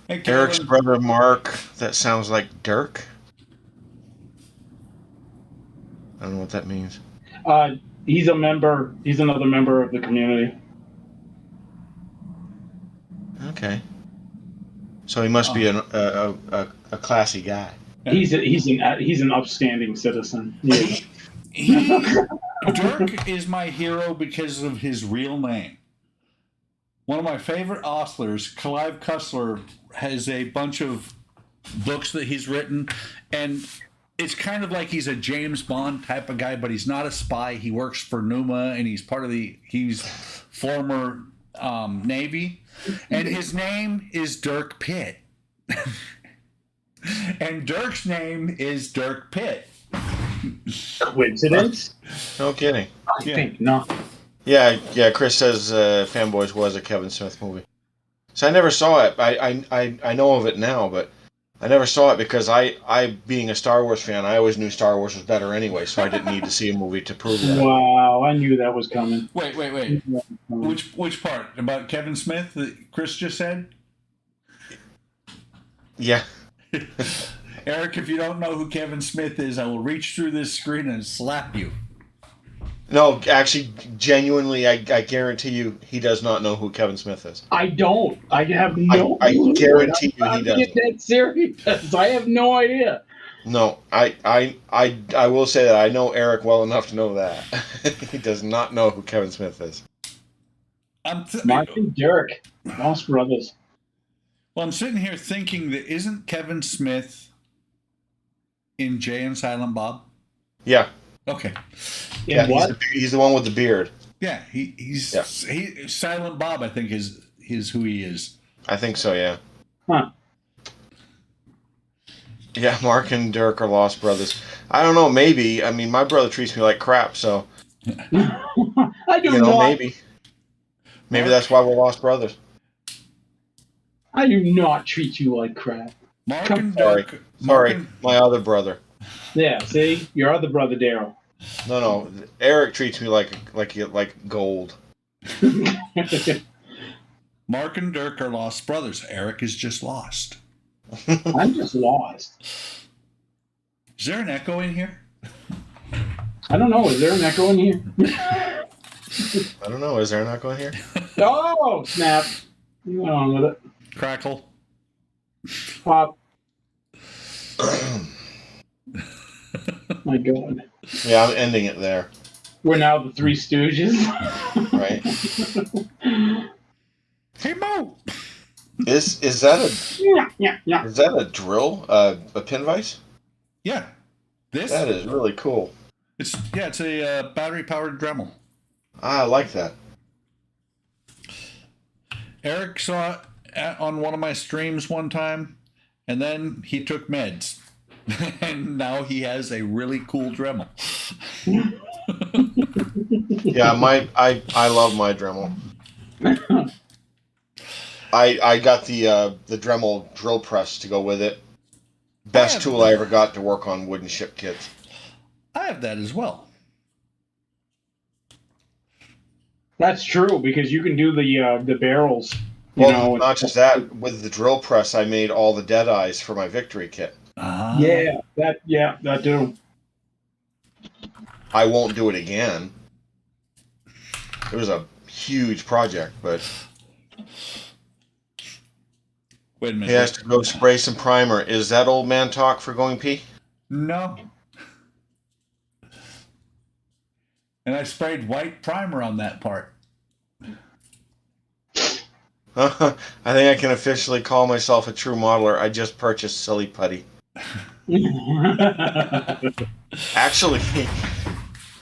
[SPEAKER 2] Hey,
[SPEAKER 3] Eric's brother Mark. That sounds like Dirk. I don't know what that means.
[SPEAKER 1] He's a member. He's another member of the community.
[SPEAKER 3] Okay. So he must be a classy guy.
[SPEAKER 1] He's an upstanding citizen. Yeah.
[SPEAKER 2] Dirk is my hero because of his real name. One of my favorite authors, Clive Cussler, has a bunch of books that he's written, and it's kind of like he's a James Bond type of guy, but he's not a spy. He works for Numa, and he's former Navy, and his name is Dirk Pitt. And Dirk's name is Dirk Pitt.
[SPEAKER 1] Coincidence?
[SPEAKER 3] No kidding.
[SPEAKER 1] I think not.
[SPEAKER 3] Yeah. Chris says Fanboys was a Kevin Smith movie. So I never saw it. I know of it now, but I never saw it because I being a Star Wars fan, I always knew Star Wars was better anyway, so I didn't need to see a movie to prove that.
[SPEAKER 1] Wow, I knew that was coming.
[SPEAKER 2] Wait. Which part? About Kevin Smith that Chris just said?
[SPEAKER 3] Yeah.
[SPEAKER 2] Eric, if you don't know who Kevin Smith is, I will reach through this screen and slap you.
[SPEAKER 3] No, actually, genuinely, I guarantee you, he does not know who Kevin Smith is.
[SPEAKER 1] I don't. I have no.
[SPEAKER 3] I guarantee you, he doesn't.
[SPEAKER 1] That serious. I have no idea.
[SPEAKER 3] No, I will say that I know Eric well enough to know that he does not know who Kevin Smith is.
[SPEAKER 1] Mark and Dirk, Lost Brothers.
[SPEAKER 2] Well, I'm sitting here thinking that isn't Kevin Smith in Jay and Silent Bob?
[SPEAKER 3] Yeah.
[SPEAKER 2] Okay.
[SPEAKER 3] Yeah, he's the one with the beard.
[SPEAKER 2] Yeah, he's Silent Bob. I think is who he is.
[SPEAKER 3] I think so. Yeah.
[SPEAKER 1] Huh.
[SPEAKER 3] Yeah, Mark and Dirk are Lost Brothers. I don't know. Maybe. I mean, my brother treats me like crap, so.
[SPEAKER 1] I do not.
[SPEAKER 3] Maybe that's why we're Lost Brothers.
[SPEAKER 1] I do not treat you like crap.
[SPEAKER 2] Mark and Dirk.
[SPEAKER 3] Sorry, my other brother.
[SPEAKER 1] Yeah, see, your other brother Daryl.
[SPEAKER 3] No, Eric treats me like gold.
[SPEAKER 2] Mark and Dirk are Lost Brothers. Eric is just lost.
[SPEAKER 1] I'm just lost.
[SPEAKER 2] Is there an echo in here?
[SPEAKER 1] I don't know. Is there an echo in here?
[SPEAKER 3] I don't know. Is there an echo in here?
[SPEAKER 1] Oh, snap. You went on with it.
[SPEAKER 2] Crackle.
[SPEAKER 1] Pop. My God.
[SPEAKER 3] Yeah, I'm ending it there.
[SPEAKER 1] We're now the Three Stooges.
[SPEAKER 3] Right.
[SPEAKER 2] Hey, Mo.
[SPEAKER 3] Is that a
[SPEAKER 1] Yeah.
[SPEAKER 3] is that a drill? A pin vise?
[SPEAKER 2] Yeah.
[SPEAKER 3] That is really cool.
[SPEAKER 2] It's a battery powered Dremel.
[SPEAKER 3] I like that.
[SPEAKER 2] Eric saw it on one of my streams one time, and then he took meds. And now he has a really cool Dremel.
[SPEAKER 3] Yeah, I love my Dremel. I got the Dremel drill press to go with it. Best tool I ever got to work on wooden ship kits.
[SPEAKER 2] I have that as well.
[SPEAKER 1] That's true because you can do the barrels.
[SPEAKER 3] Well, not just that. With the drill press, I made all the dead eyes for my victory kit.
[SPEAKER 1] Yeah, that too.
[SPEAKER 3] I won't do it again. It was a huge project, but
[SPEAKER 2] wait a minute.
[SPEAKER 3] He has to go spray some primer. Is that old man talk for going pee?
[SPEAKER 2] No. And I sprayed white primer on that part.
[SPEAKER 3] I think I can officially call myself a true modeler. I just purchased Silly Putty. Actually,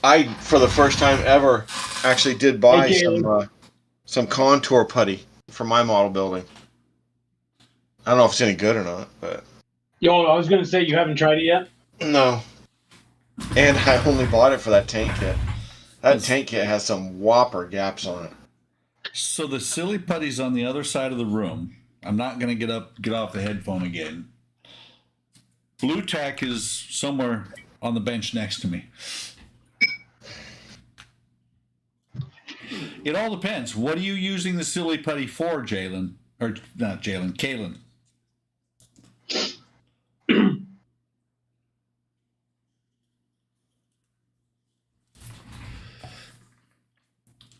[SPEAKER 3] I, for the first time ever, actually did buy some contour putty for my model building. I don't know if it's any good or not, but...
[SPEAKER 1] Yo, I was going to say, you haven't tried it yet?
[SPEAKER 3] No. And I only bought it for that tank kit. That tank kit has some whopper gaps on it.
[SPEAKER 2] So the Silly Putty's on the other side of the room. I'm not going to get off the headphone again. Blue Tack is somewhere on the bench next to me. It all depends. What are you using the Silly Putty for, Jalen? Or not Jalen, Kalen?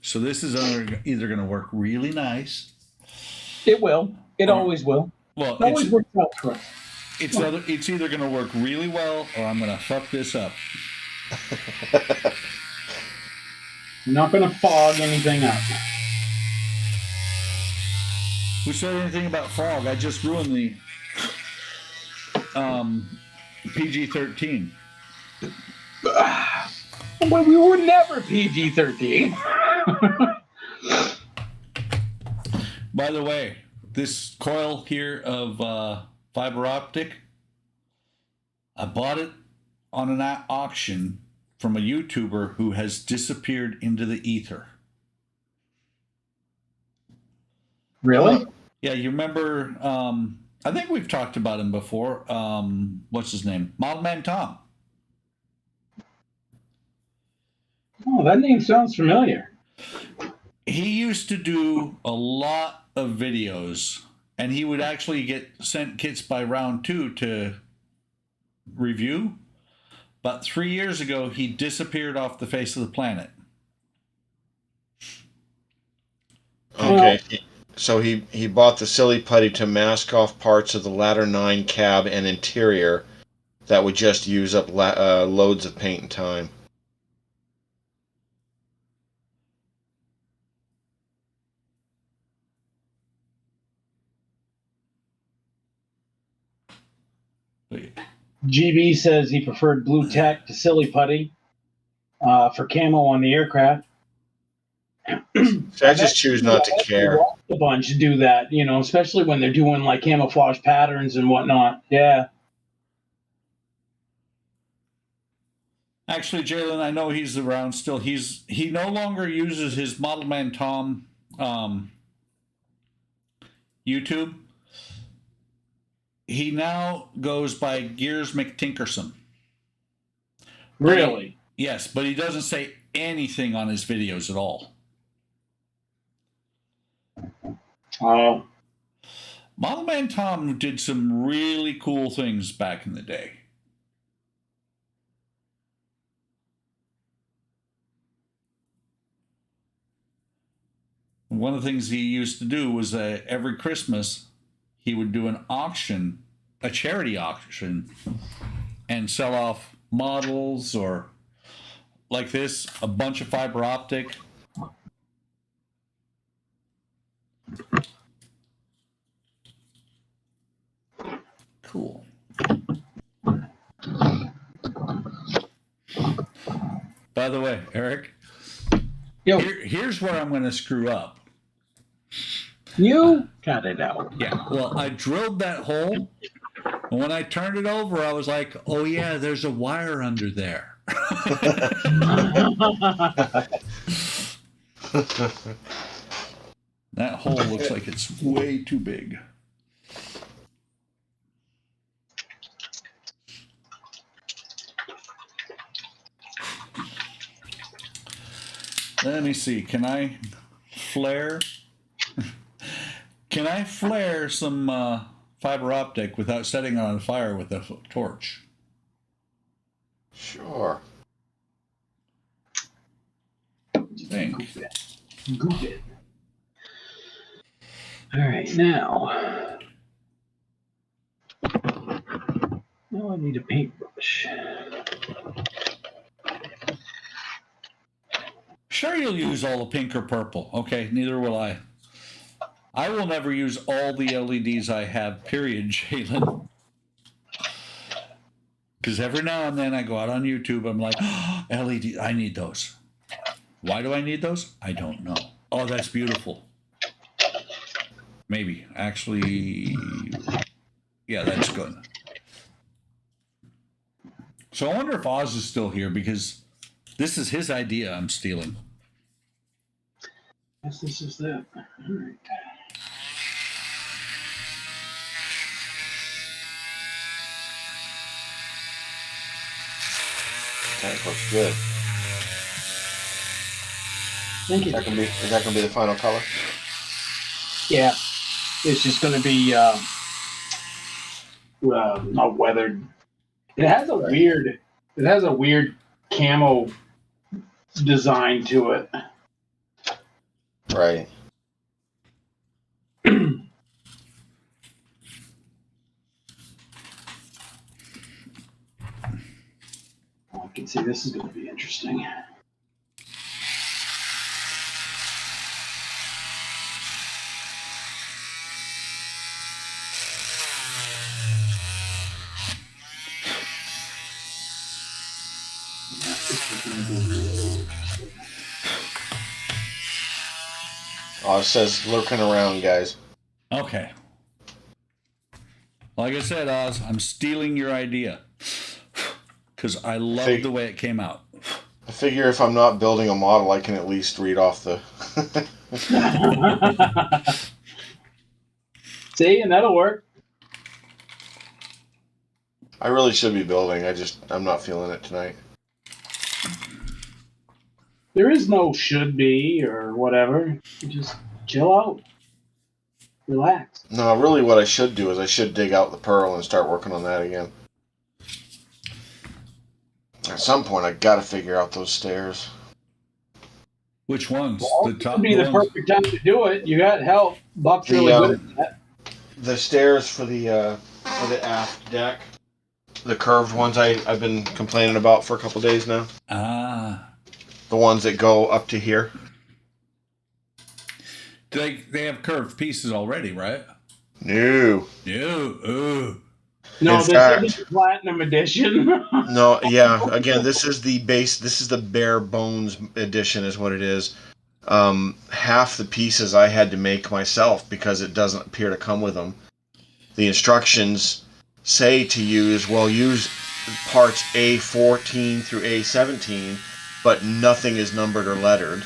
[SPEAKER 2] So this is either going to work really nice.
[SPEAKER 1] It will. It always will.
[SPEAKER 2] Well,
[SPEAKER 1] it always works out for us.
[SPEAKER 2] It's either going to work really well or I'm going to fuck this up.
[SPEAKER 1] I'm not going to fog anything up.
[SPEAKER 2] Who said anything about fog? I just ruined the PG-13.
[SPEAKER 1] Well, we were never PG-13.
[SPEAKER 2] By the way, this coil here of fiber optic, I bought it on an auction from a YouTuber who has disappeared into the ether.
[SPEAKER 1] Really?
[SPEAKER 2] Yeah, you remember, I think we've talked about him before. What's his name? Model Man Tom.
[SPEAKER 1] Oh, that name sounds familiar.
[SPEAKER 2] He used to do a lot of videos, and he would actually get sent kits by Round 2 to review. But 3 years ago, he disappeared off the face of the planet.
[SPEAKER 3] Okay. So he bought the Silly Putty to mask off parts of the Ladder 9 cab and interior that would just use up loads of paint and time.
[SPEAKER 1] GB says he preferred Blue Tack to Silly Putty for camo on the aircraft.
[SPEAKER 3] So I just choose not to care.
[SPEAKER 1] A bunch do that, especially when they're doing like camouflage patterns and whatnot. Yeah.
[SPEAKER 2] Actually, Jalen, I know he's around still. He no longer uses his Model Man Tom YouTube. He now goes by Gears McTinkerson.
[SPEAKER 1] Really?
[SPEAKER 2] Yes, but he doesn't say anything on his videos at all.
[SPEAKER 1] Oh.
[SPEAKER 2] Model Man Tom did some really cool things back in the day. One of the things he used to do was every Christmas he would do an auction, a charity auction, and sell off models or like this, a bunch of fiber optic. Cool. By the way, Eric, here's where I'm going to screw up.
[SPEAKER 1] You got it out.
[SPEAKER 2] Yeah, well, I drilled that hole, and when I turned it over, I was like, oh, yeah, there's a wire under there. That hole looks like it's way too big. Let me see. Can I flare? Can I flare some fiber optic without setting it on fire with a torch?
[SPEAKER 3] Sure.
[SPEAKER 2] Think.
[SPEAKER 1] Goop it. All right, now I need a paintbrush.
[SPEAKER 2] Sure, you'll use all the pink or purple. Okay, neither will I. I will never use all the LEDs I have, period, Jalen. Because every now and then I go out on YouTube, I'm like, oh, LED, I need those. Why do I need those? I don't know. Oh, that's beautiful. Maybe. Actually, yeah, that's good. So I wonder if Oz is still here, because this is his idea I'm stealing.
[SPEAKER 1] Yes, this is that. All right.
[SPEAKER 3] That looks good.
[SPEAKER 1] Thank you.
[SPEAKER 3] Is that gonna be the final color?
[SPEAKER 1] Yeah, it's just going to be not weathered. It has a weird camo design to it.
[SPEAKER 3] Right.
[SPEAKER 1] I can see this is going to be interesting.
[SPEAKER 3] Oh, it says lurking around, guys.
[SPEAKER 2] Okay. Like I said, Oz, I'm stealing your idea. Because I love the way it came out.
[SPEAKER 3] I figure if I'm not building a model, I can at least read off the.
[SPEAKER 1] See, and that'll work.
[SPEAKER 3] I really should be building. I'm not feeling it tonight.
[SPEAKER 1] There is no should be or whatever. You just chill out. Relax.
[SPEAKER 3] No, really, what I should do is I should dig out the pearl and start working on that again. At some point, I got to figure out those stairs.
[SPEAKER 2] Which ones?
[SPEAKER 1] Well,
[SPEAKER 2] The top
[SPEAKER 1] would be the
[SPEAKER 2] ones?
[SPEAKER 1] perfect time to do it. You got help. Buck's really good at that.
[SPEAKER 3] The stairs for the aft deck, the curved ones I've been complaining about for a couple days now.
[SPEAKER 2] Ah.
[SPEAKER 3] The ones that go up to here.
[SPEAKER 2] They have curved pieces already, right?
[SPEAKER 3] No.
[SPEAKER 2] Ooh.
[SPEAKER 1] No,
[SPEAKER 3] In
[SPEAKER 1] this
[SPEAKER 3] fact-
[SPEAKER 1] is the platinum edition.
[SPEAKER 3] No, yeah. Again, this is the base. This is the bare bones edition, is what it is. Half the pieces I had to make myself because it doesn't appear to come with them. The instructions say to use parts A14 through A17, but nothing is numbered or lettered.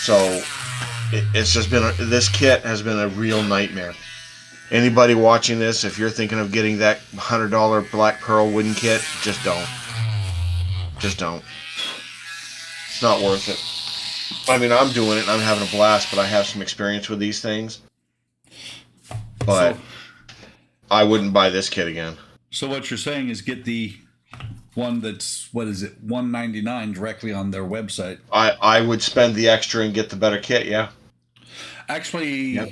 [SPEAKER 3] So it's just been this kit has been a real nightmare. Anybody watching this, if you're thinking of getting that $100 Black Pearl wooden kit, just don't. Just don't. It's not worth it. I mean, I'm doing it and I'm having a blast, but I have some experience with these things. But I wouldn't buy this kit again.
[SPEAKER 2] So what you're saying is get the one that's, what is it, $199 directly on their website.
[SPEAKER 3] I would spend the extra and get the better kit, yeah.
[SPEAKER 2] Actually,
[SPEAKER 3] Yep.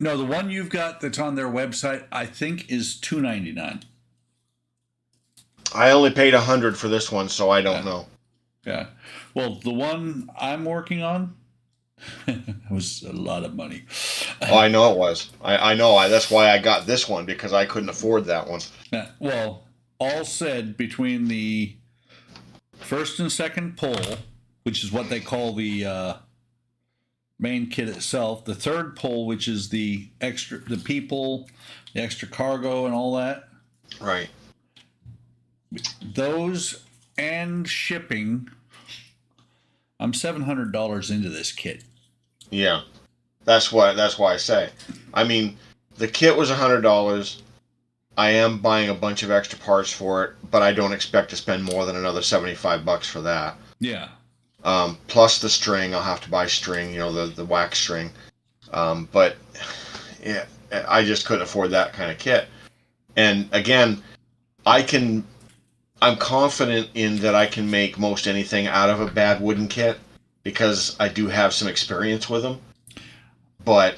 [SPEAKER 2] No, the one you've got that's on their website, I think, is $299.
[SPEAKER 3] I only paid $100 for this one, so I don't know.
[SPEAKER 2] Yeah. Well, the one I'm working on was a lot of money.
[SPEAKER 3] Oh, I know it was. I know. That's why I got this one, because I couldn't afford that one.
[SPEAKER 2] Well, all said, between the first and second pull, which is what they call the main kit itself, the third pull, which is the extra cargo and all that.
[SPEAKER 3] Right.
[SPEAKER 2] Those and shipping, I'm $700 into this kit.
[SPEAKER 3] Yeah, that's why I say. I mean, the kit was $100. I am buying a bunch of extra parts for it, but I don't expect to spend more than another $75 for that.
[SPEAKER 2] Yeah.
[SPEAKER 3] Plus the string, I'll have to buy string, the wax string. But yeah, I just couldn't afford that kind of kit. And again, I'm confident in that I can make most anything out of a bad wooden kit because I do have some experience with them. But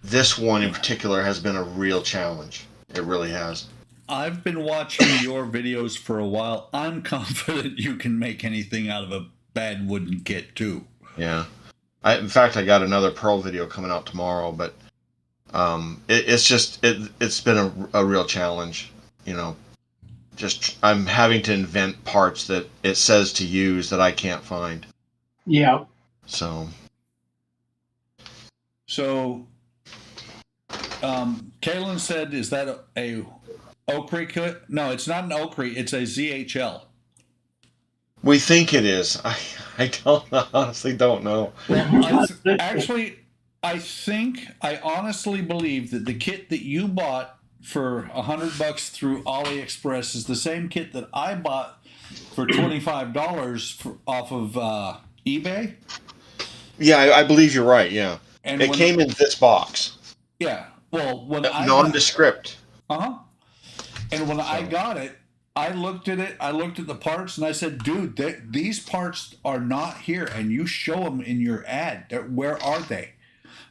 [SPEAKER 3] this one in particular has been a real challenge. It really has.
[SPEAKER 2] I've been watching your videos for a while. I'm confident you can make anything out of a bad wooden kit too.
[SPEAKER 3] Yeah. In fact, I got another Pearl video coming out tomorrow, but it's been a real challenge. Just I'm having to invent parts that it says to use that I can't find.
[SPEAKER 1] Yeah.
[SPEAKER 3] So
[SPEAKER 2] Kaylin said, "Is that a Oakry kit?" No, it's not an Oakry. It's a ZHL.
[SPEAKER 3] we think it is. I honestly don't know.
[SPEAKER 2] Well, I honestly believe that the kit that you bought for $100 through AliExpress is the same kit that I bought for $25 off of eBay.
[SPEAKER 3] Yeah, I believe you're right. Yeah,
[SPEAKER 2] And
[SPEAKER 3] it came in this box.
[SPEAKER 2] Yeah. Well, when I
[SPEAKER 3] Nondescript.
[SPEAKER 2] And when I got it, I looked at it. I looked at the parts, and I said, "Dude, these parts are not here." And you show them in your ad. Where are they?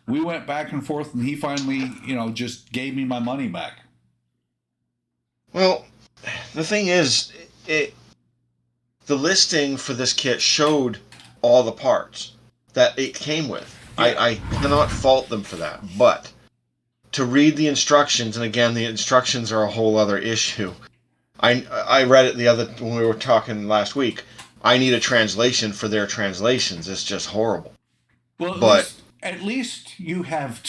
[SPEAKER 2] We went back and forth, and he finally, just gave me my money back.
[SPEAKER 3] Well, the thing is, the listing for this kit showed all the parts that it came with. Yeah. I cannot fault them for that, but to read the instructions, and again, the instructions are a whole other issue. I read it when we were talking last week. I need a translation for their translations. It's just horrible.
[SPEAKER 2] Well, at least you have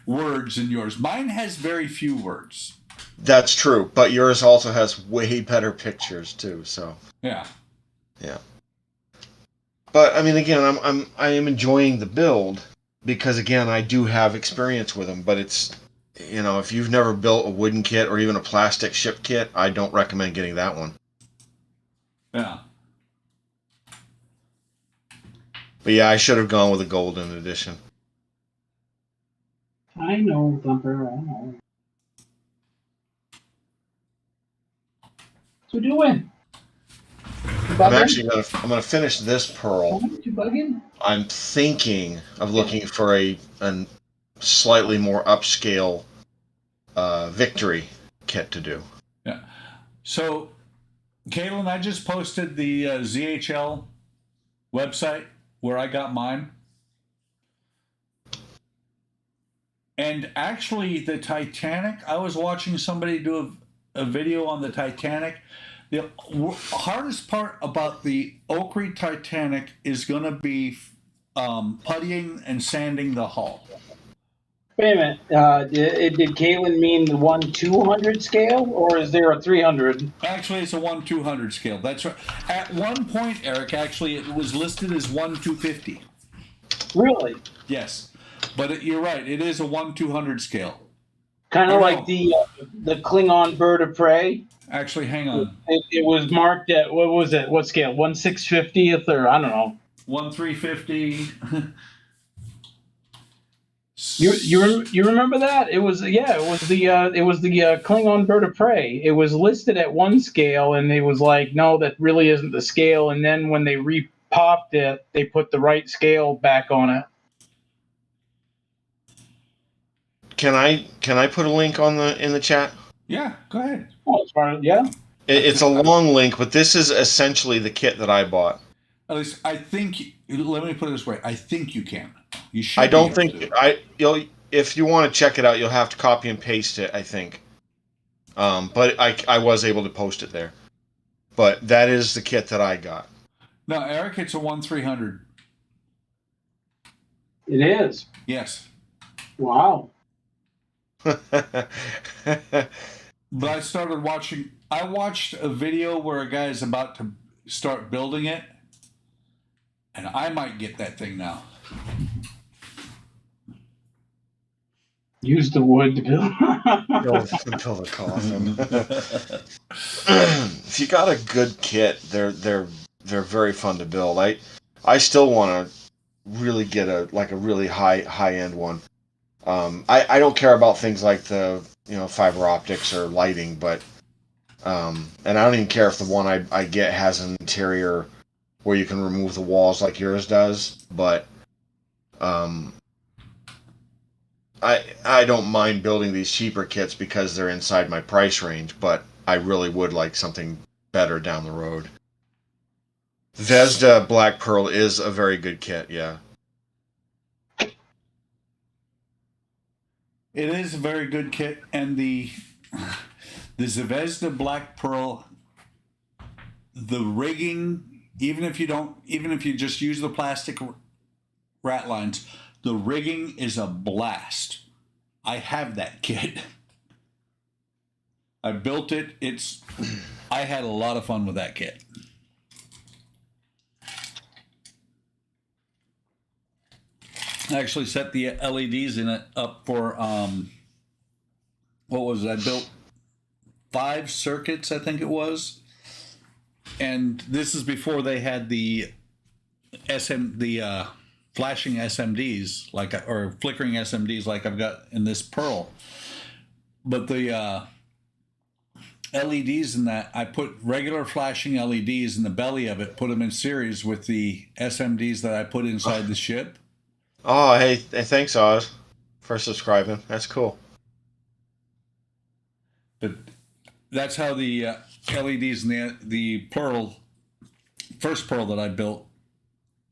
[SPEAKER 2] words in yours. Mine has very few words.
[SPEAKER 3] That's true, but yours also has way better pictures too. So
[SPEAKER 2] yeah.
[SPEAKER 3] But I mean, again, I am enjoying the build because again, I do have experience with them. But it's if you've never built a wooden kit or even a plastic ship kit, I don't recommend getting that one.
[SPEAKER 2] Yeah.
[SPEAKER 3] But yeah, I should have gone with a golden edition.
[SPEAKER 1] I know, Thumper. I know. What you doing?
[SPEAKER 3] I'm gonna finish this pearl.
[SPEAKER 1] You bugging?
[SPEAKER 3] I'm thinking of looking for a slightly more upscale victory kit to do.
[SPEAKER 2] Yeah. So, Caitlin, I just posted the ZHL website where I got mine. And actually, the Titanic, I was watching somebody do a video on the Titanic. The hardest part about the Oakry Titanic is going to be puttying and sanding the hull.
[SPEAKER 1] Wait a minute. Did Kaylin mean the 1/200 scale, or is there a 300?
[SPEAKER 2] Actually, it's a 1/200 scale. That's right. At one point, Eric, actually, it was listed as 1/250.
[SPEAKER 1] Really?
[SPEAKER 2] Yes, but you're right. It is a 1/200 scale.
[SPEAKER 1] Kind of like the Klingon bird of prey.
[SPEAKER 2] Actually, hang on.
[SPEAKER 1] It was marked at, what was it? What scale? 1/650th, or I don't know.
[SPEAKER 2] 1/350.
[SPEAKER 1] You remember that? It was the Klingon bird of prey. It was listed at one scale, and it was like, no, that really isn't the scale. And then when they repopped it, they put the right scale back on it.
[SPEAKER 3] Can I put a link in the chat?
[SPEAKER 2] Yeah, go ahead.
[SPEAKER 1] Oh, yeah.
[SPEAKER 3] It's a long link, but this is essentially the kit that I bought.
[SPEAKER 2] At least I think. Let me put it this way: I think you can. You should.
[SPEAKER 3] I don't think if you want to check it out, you'll have to copy and paste it. I think. But I was able to post it there. But that is the kit that I got.
[SPEAKER 2] No, Eric, it's a 1/300.
[SPEAKER 1] It is.
[SPEAKER 2] Yes.
[SPEAKER 1] Wow.
[SPEAKER 2] But I started watching. I watched a video where a guy is about to start building it, And I might get that thing now.
[SPEAKER 1] Use the wood to build.
[SPEAKER 3] Build a coffin. If you got a good kit, they're very fun to build. I still want to really get a really high end one. I don't care about things like the fiber optics or lighting, but and I don't even care if the one I get has an interior where you can remove the walls like yours does, but I don't mind building these cheaper kits because they're inside my price range, but I really would like something better down the road. Vesda Black Pearl is a very good kit, yeah.
[SPEAKER 2] It is a very good kit, and the Zvezda Black Pearl, the rigging, even if you just use the plastic rat lines, the rigging is a blast. I have that kit. I built it. I had a lot of fun with that kit. I actually set the LEDs in it up for what was it? I built 5 circuits, I think it was, and this is before they had the flashing SMDs or flickering SMDs like I've got in this Pearl. But the LEDs in that, I put regular flashing LEDs in the belly of it, put them in series with the SMDs that I put inside the ship.
[SPEAKER 3] Oh, hey, thanks, Oz, for subscribing. That's cool.
[SPEAKER 2] But that's how the LEDs in the first Pearl that I built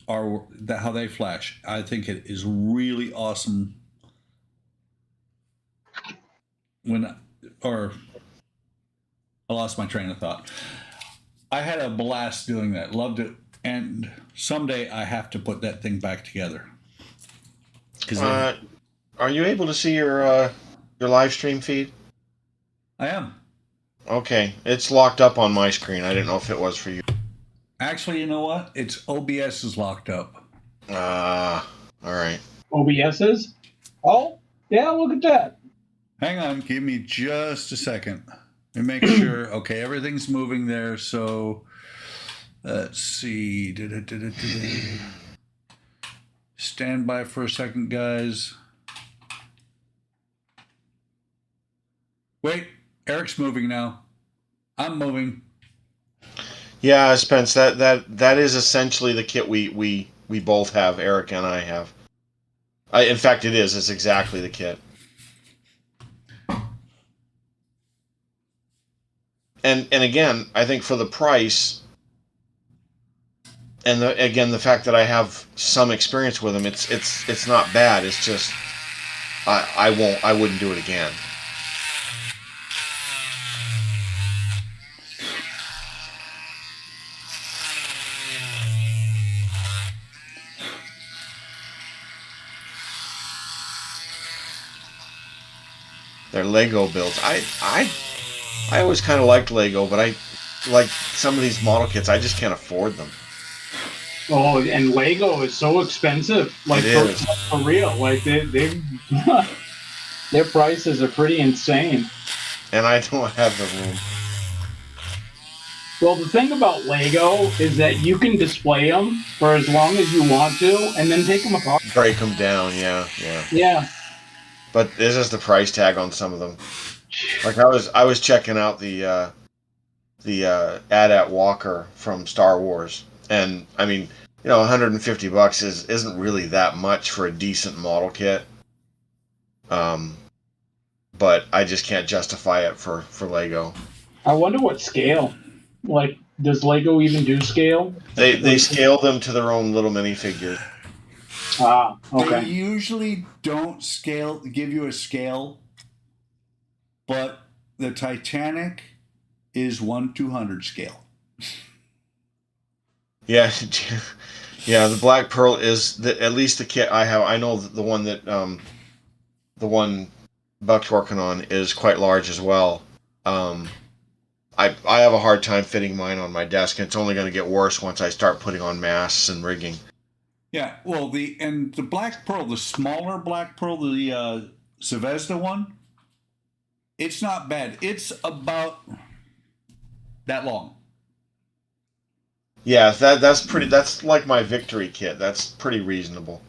[SPEAKER 2] how they flash. I think it is really awesome. I lost my train of thought. I had a blast doing that. Loved it, and someday I have to put that thing back together.
[SPEAKER 3] Are you able to see your live stream feed?
[SPEAKER 2] I am.
[SPEAKER 3] Okay, it's locked up on my screen. I didn't know if it was for you.
[SPEAKER 2] Actually, you know what? It's OBS is locked up.
[SPEAKER 3] All right.
[SPEAKER 1] OBS's? Oh, yeah, look at that.
[SPEAKER 2] Hang on, give me just a second. Let me make sure. Okay, everything's moving there. So let's see. Stand by for a second, guys. Wait, Eric's moving now. I'm moving.
[SPEAKER 3] Yeah, Spence, that is essentially the kit we both have. Eric and I have. In fact, it is. It's exactly the kit. And again, I think for the price, and the fact that I have some experience with them, it's not bad. It's just I wouldn't do it again. They're Lego builds. I always kind of liked Lego, but I like some of these model kits. I just can't afford them.
[SPEAKER 1] Oh, and Lego is so expensive. Like for real. Like they their prices are pretty insane.
[SPEAKER 3] And I don't have the room.
[SPEAKER 1] Well, the thing about Lego is that you can display them for as long as you want to, and then take them apart.
[SPEAKER 3] Break them down, yeah.
[SPEAKER 1] Yeah.
[SPEAKER 3] But this is the price tag on some of them. Like I was checking out the AT-AT Walker from Star Wars, and I mean, $150 isn't really that much for a decent model kit. But I just can't justify it for Lego.
[SPEAKER 1] I wonder what scale. Like, does Lego even do scale?
[SPEAKER 3] They scale them to their own little minifigures.
[SPEAKER 1] Ah, okay.
[SPEAKER 2] They usually don't give you a scale, but the Titanic is 1/200 scale.
[SPEAKER 3] Yeah, yeah. The Black Pearl is at least the kit I have. I know the one that the one Buck's working on is quite large as well. I have a hard time fitting mine on my desk, and it's only going to get worse once I start putting on masts and rigging.
[SPEAKER 2] Yeah, well, the Black Pearl, the smaller Black Pearl, the Zvezda one, it's not bad. It's about that long.
[SPEAKER 3] Yeah, that's pretty. That's like my victory kit. That's pretty reasonable.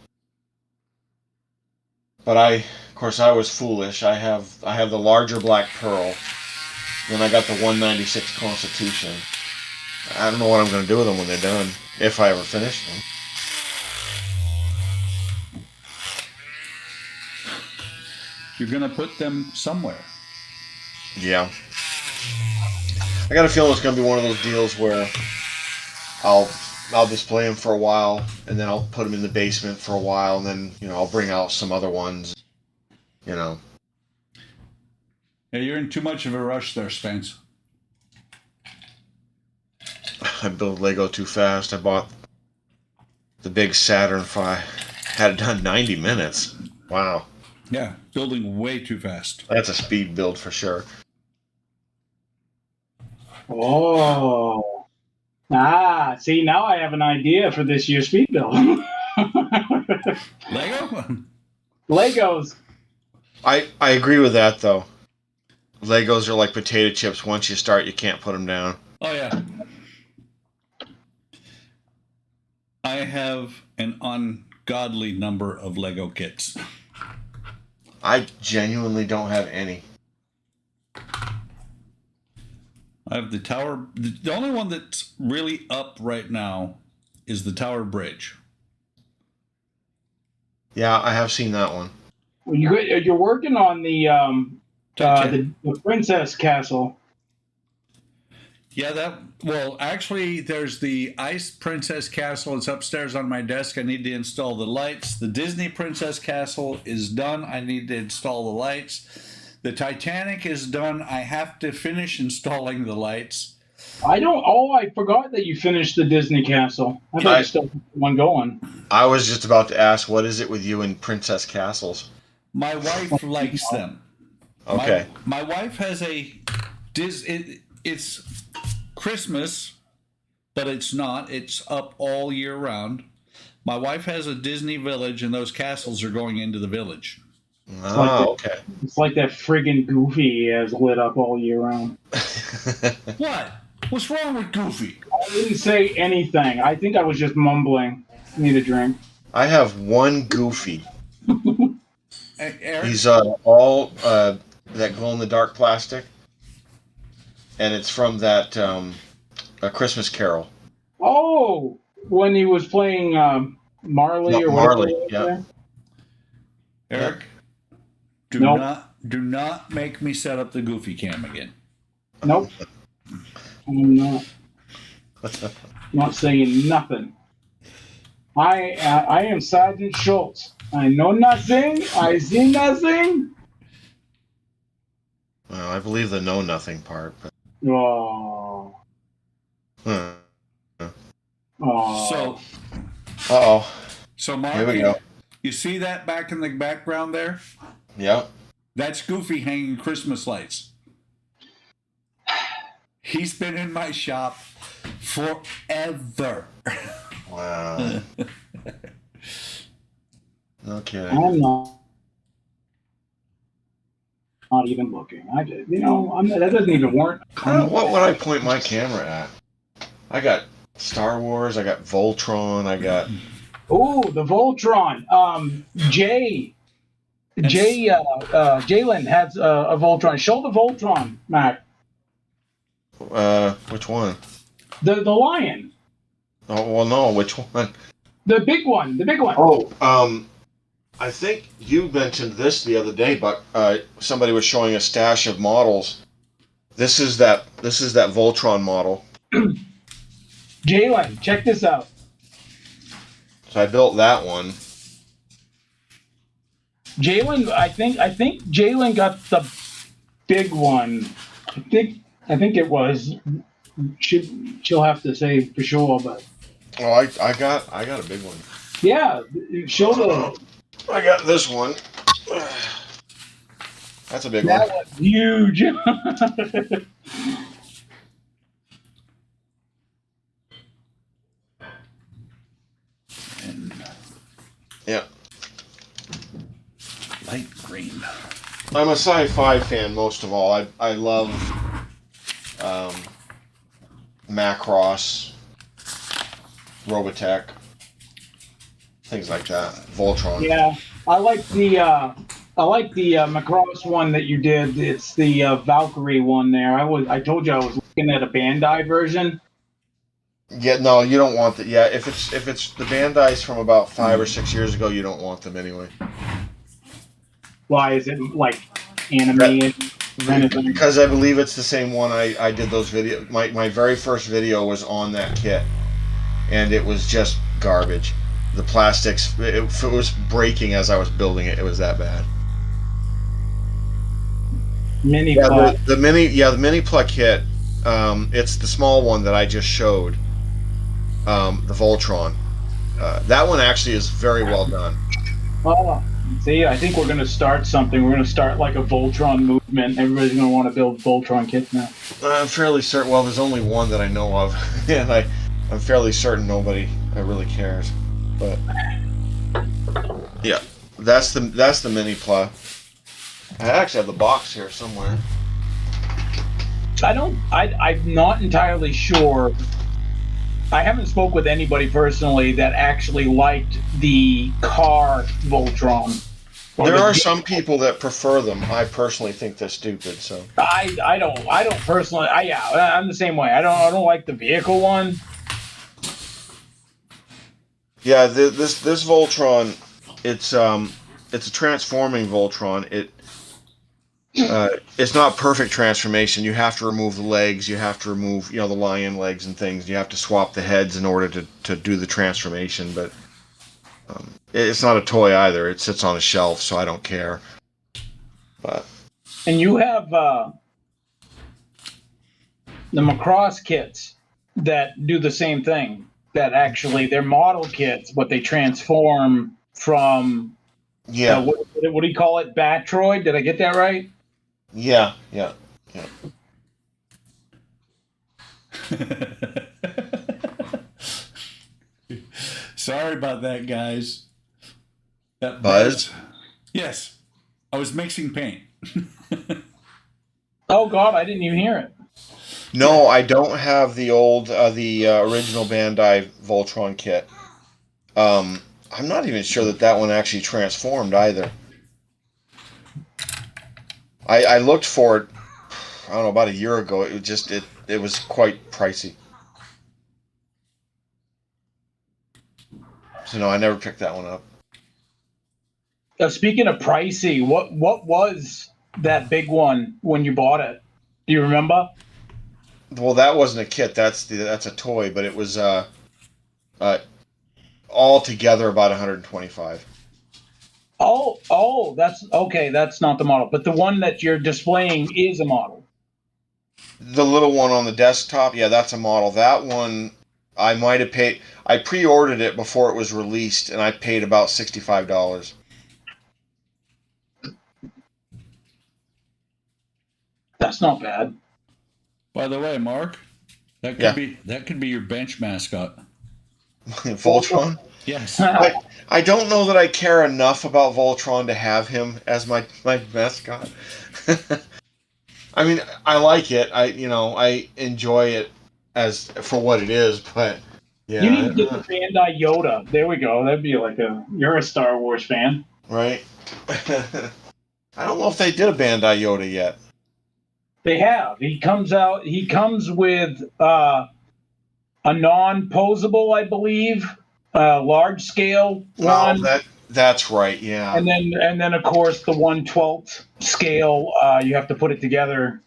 [SPEAKER 3] But of course, I was foolish. I have the larger Black Pearl. Then I got the 196 Constitution. I don't know what I'm going to do with them when they're done, if I ever finish them.
[SPEAKER 2] You're gonna put them somewhere.
[SPEAKER 3] Yeah. I got a feeling it's going to be one of those deals where I'll display them for a while, and then I'll put them in the basement for a while, and then I'll bring out some other ones. You know.
[SPEAKER 2] Yeah, you're in too much of a rush there, Spence.
[SPEAKER 3] I build Lego too fast. I bought the big Saturn V. Had it done 90 minutes. Wow.
[SPEAKER 2] Yeah, building way too fast.
[SPEAKER 3] That's a speed build for sure.
[SPEAKER 1] Oh. See, now I have an idea for this year's speed build.
[SPEAKER 2] Lego?
[SPEAKER 1] Legos.
[SPEAKER 3] I agree with that, though. Legos are like potato chips. Once you start, you can't put them down.
[SPEAKER 2] Oh, yeah. I have an ungodly number of Lego kits.
[SPEAKER 3] I genuinely don't have any.
[SPEAKER 2] I have the tower. The only one that's really up right now is the Tower Bridge.
[SPEAKER 3] Yeah, I have seen that one.
[SPEAKER 1] Well, you're working on the Princess Castle.
[SPEAKER 2] Yeah, actually, there's the Ice Princess Castle. It's upstairs on my desk. I need to install the lights. The Disney Princess Castle is done. I need to install the lights. The Titanic is done. I have to finish installing the lights.
[SPEAKER 1] I forgot that you finished the Disney Castle. I thought you still had one going.
[SPEAKER 3] I was just about to ask, what is it with you and Princess Castles?
[SPEAKER 2] My wife likes them.
[SPEAKER 3] Okay.
[SPEAKER 2] My wife has it's Christmas, but it's not. It's up all year round. My wife has a Disney village, and those castles are going into the village.
[SPEAKER 3] Okay.
[SPEAKER 1] It's like that friggin' Goofy has lit up all year round.
[SPEAKER 2] What? What's wrong with Goofy?
[SPEAKER 1] I didn't say anything. I think I was just mumbling. Need a drink.
[SPEAKER 3] I have one Goofy.
[SPEAKER 2] Eric?
[SPEAKER 3] He's all that glow-in-the-dark plastic, and it's from that A Christmas Carol.
[SPEAKER 1] Oh, when he was playing Marley or whatever.
[SPEAKER 3] Marley, yeah.
[SPEAKER 2] Eric, do not make me set up the Goofy cam again.
[SPEAKER 1] Nope. I'm not saying nothing. I am Sergeant Schultz. I know nothing. I see nothing.
[SPEAKER 3] Well, I believe the know nothing part, but.
[SPEAKER 1] Oh.
[SPEAKER 2] So. So, Mark,
[SPEAKER 3] here we go.
[SPEAKER 2] You see that back in the background there?
[SPEAKER 3] Yep.
[SPEAKER 2] That's Goofy hanging Christmas lights. He's been in my shop forever.
[SPEAKER 3] Wow. No kidding.
[SPEAKER 1] I'm not even looking. That doesn't even warrant.
[SPEAKER 3] What would I point my camera at? I got Star Wars. I got Voltron. I got.
[SPEAKER 1] Oh, the Voltron. Jalen has a Voltron. Show the Voltron, Mac.
[SPEAKER 3] Which one?
[SPEAKER 1] The lion.
[SPEAKER 3] Oh well, no. Which one?
[SPEAKER 1] The big one. The big one.
[SPEAKER 3] Oh, I think you mentioned this the other day, but somebody was showing a stash of models. This is that Voltron model.
[SPEAKER 1] Jalen, check this out.
[SPEAKER 3] So I built that one.
[SPEAKER 1] Jalen, I think Jalen got the big one. I think it was. She'll have to say for sure, but.
[SPEAKER 3] Oh, I got a big one.
[SPEAKER 1] Yeah, show the.
[SPEAKER 3] I got this one. That's a big one.
[SPEAKER 1] That was huge.
[SPEAKER 3] Yeah.
[SPEAKER 2] Light green.
[SPEAKER 3] I'm a sci-fi fan most of all. I love Macross, Robotech, things like that. Voltron.
[SPEAKER 1] Yeah, I like the Macross one that you did. It's the Valkyrie one there. I told you I was looking at a Bandai version.
[SPEAKER 3] Yeah, no, you don't want that. Yeah, if it's the Bandai's from about 5 or 6 years ago, you don't want them anyway.
[SPEAKER 1] Why is it like
[SPEAKER 3] That,
[SPEAKER 1] animated kind of thing?
[SPEAKER 3] because I believe it's the same one I did those videos. My very first video was on that kit, and it was just garbage. The plastics, it was breaking as I was building it. It was that bad.
[SPEAKER 1] Mini
[SPEAKER 3] Yeah,
[SPEAKER 1] plot.
[SPEAKER 3] the mini plug kit. It's the small one that I just showed. The Voltron. That one actually is very well done.
[SPEAKER 1] Oh, see, I think we're going to start something. We're going to start like a Voltron movement. Everybody's going to want to build Voltron kits now.
[SPEAKER 3] I'm fairly certain. Well, there's only one that I know of, and I'm fairly certain nobody really cares. But yeah, that's the mini pla. I actually have the box here somewhere.
[SPEAKER 1] I'm not entirely sure. I haven't spoke with anybody personally that actually liked the car Voltron.
[SPEAKER 3] There are some people that prefer them. I personally think they're stupid. So
[SPEAKER 1] I don't personally. I'm the same way. I don't like the vehicle one.
[SPEAKER 3] yeah, this Voltron, it's a transforming Voltron. It's not perfect transformation. You have to remove the legs. You have to remove, the lion legs and things. You have to swap the heads in order to do the transformation. But it's not a toy either. It sits on a shelf, so I don't care. But
[SPEAKER 1] And you have the Macross kits that do the same thing. That actually they're model kits, but they transform from
[SPEAKER 3] yeah,
[SPEAKER 1] what do you call it? Batroid? Did I get that right?
[SPEAKER 3] yeah.
[SPEAKER 2] Sorry about that, guys. That
[SPEAKER 3] Buzz?
[SPEAKER 2] Yes. I was mixing paint.
[SPEAKER 1] Oh God, I didn't even hear it.
[SPEAKER 3] No, I don't have the original Bandai Voltron kit. I'm not even sure that one actually transformed either. I looked for it, I don't know, about a year ago. It was quite pricey. So no, I never picked that one up.
[SPEAKER 1] Speaking of pricey, what was that big one when you bought it? Do you remember?
[SPEAKER 3] Well, that wasn't a kit. That's a toy, but it was all together about 125.
[SPEAKER 1] Oh, that's okay. That's not the model, but the one that you're displaying is a model.
[SPEAKER 3] The little one on the desktop, yeah, that's a model. That one, I might have paid. I pre-ordered it before it was released, and I paid about $65.
[SPEAKER 1] That's not bad.
[SPEAKER 2] By the way, Mark, that could be your bench mascot.
[SPEAKER 3] Voltron?
[SPEAKER 2] Yes.
[SPEAKER 3] I don't know that I care enough about Voltron to have him as my mascot. I mean, I like it. I enjoy it as for what it is, but yeah.
[SPEAKER 1] You need to get the Bandai Yoda. There we go. That'd be like you're a Star Wars fan.
[SPEAKER 3] Right? I don't know if they did a Bandai Yoda yet.
[SPEAKER 1] They have. He comes with a non-posable, I believe, large scale one.
[SPEAKER 3] That's right, yeah.
[SPEAKER 1] And then of course the 1/12 scale. You have to put it together.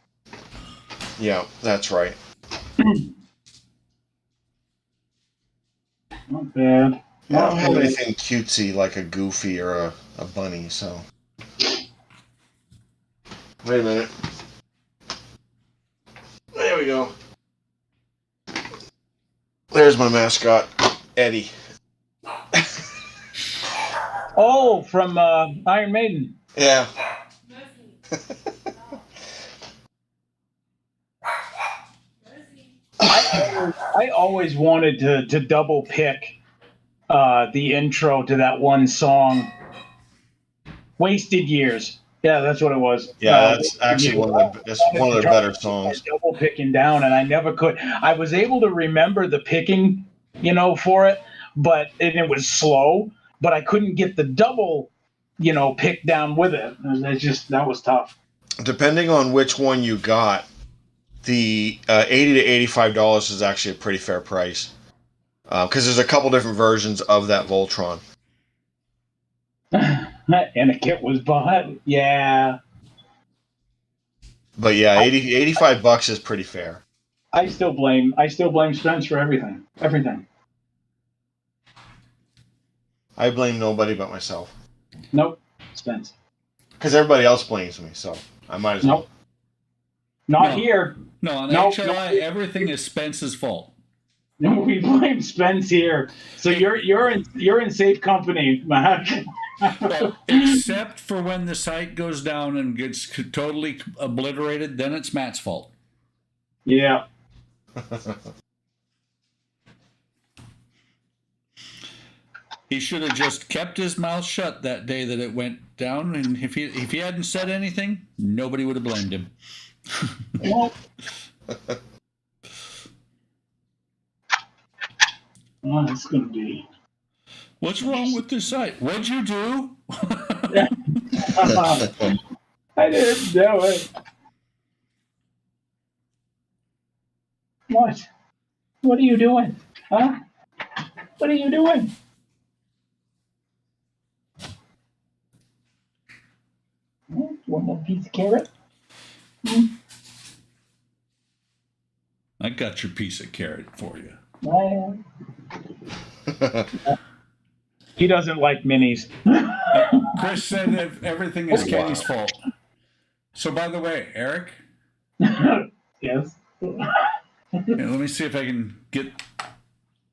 [SPEAKER 3] Yeah, that's right.
[SPEAKER 1] Not bad.
[SPEAKER 3] I don't have anything cutesy like a Goofy or a bunny, so. Wait a minute. There we go. There's my mascot, Eddie.
[SPEAKER 1] Oh, from Iron Maiden.
[SPEAKER 3] Yeah.
[SPEAKER 1] I always wanted to double pick the intro to that one song, "Wasted Years." Yeah, that's what it was.
[SPEAKER 3] Yeah, that's
[SPEAKER 1] Wasted
[SPEAKER 3] actually
[SPEAKER 1] Years.
[SPEAKER 3] that's one of their better songs.
[SPEAKER 1] Double picking down, and I never could. I was able to remember the picking, for it, but it was slow. But I couldn't get the double, pick down with it. And that was tough.
[SPEAKER 3] Depending on which one you got, the $80 to $85 is actually a pretty fair price because there's a couple different versions of that Voltron.
[SPEAKER 1] And a kit was bought. Yeah.
[SPEAKER 3] But yeah, $85 is pretty fair.
[SPEAKER 1] I still blame Spence for everything. Everything.
[SPEAKER 3] I blame nobody but myself.
[SPEAKER 1] Nope. Spence.
[SPEAKER 3] Because everybody else blames me, so I might as well.
[SPEAKER 1] Nope. Not here.
[SPEAKER 2] No, on
[SPEAKER 1] Nope.
[SPEAKER 2] HLI, everything is Spence's fault.
[SPEAKER 1] No, we blame Spence here. So you're in safe company, Matt.
[SPEAKER 2] Well, except for when the site goes down and gets totally obliterated, then it's Matt's fault.
[SPEAKER 1] Yeah.
[SPEAKER 2] He should have just kept his mouth shut that day that it went down, and if he hadn't said anything, nobody would have blamed him.
[SPEAKER 1] Well, it's gonna be.
[SPEAKER 2] What's wrong with this site? What'd you do?
[SPEAKER 1] I didn't do it. What? What are you doing? Huh? What are you doing? One more piece of carrot?
[SPEAKER 2] I got your piece of carrot for you.
[SPEAKER 1] He doesn't like minis.
[SPEAKER 2] Chris said that everything is Kenny's fault. So, by the way, Eric?
[SPEAKER 1] Yes.
[SPEAKER 2] Yeah, let me see if I can get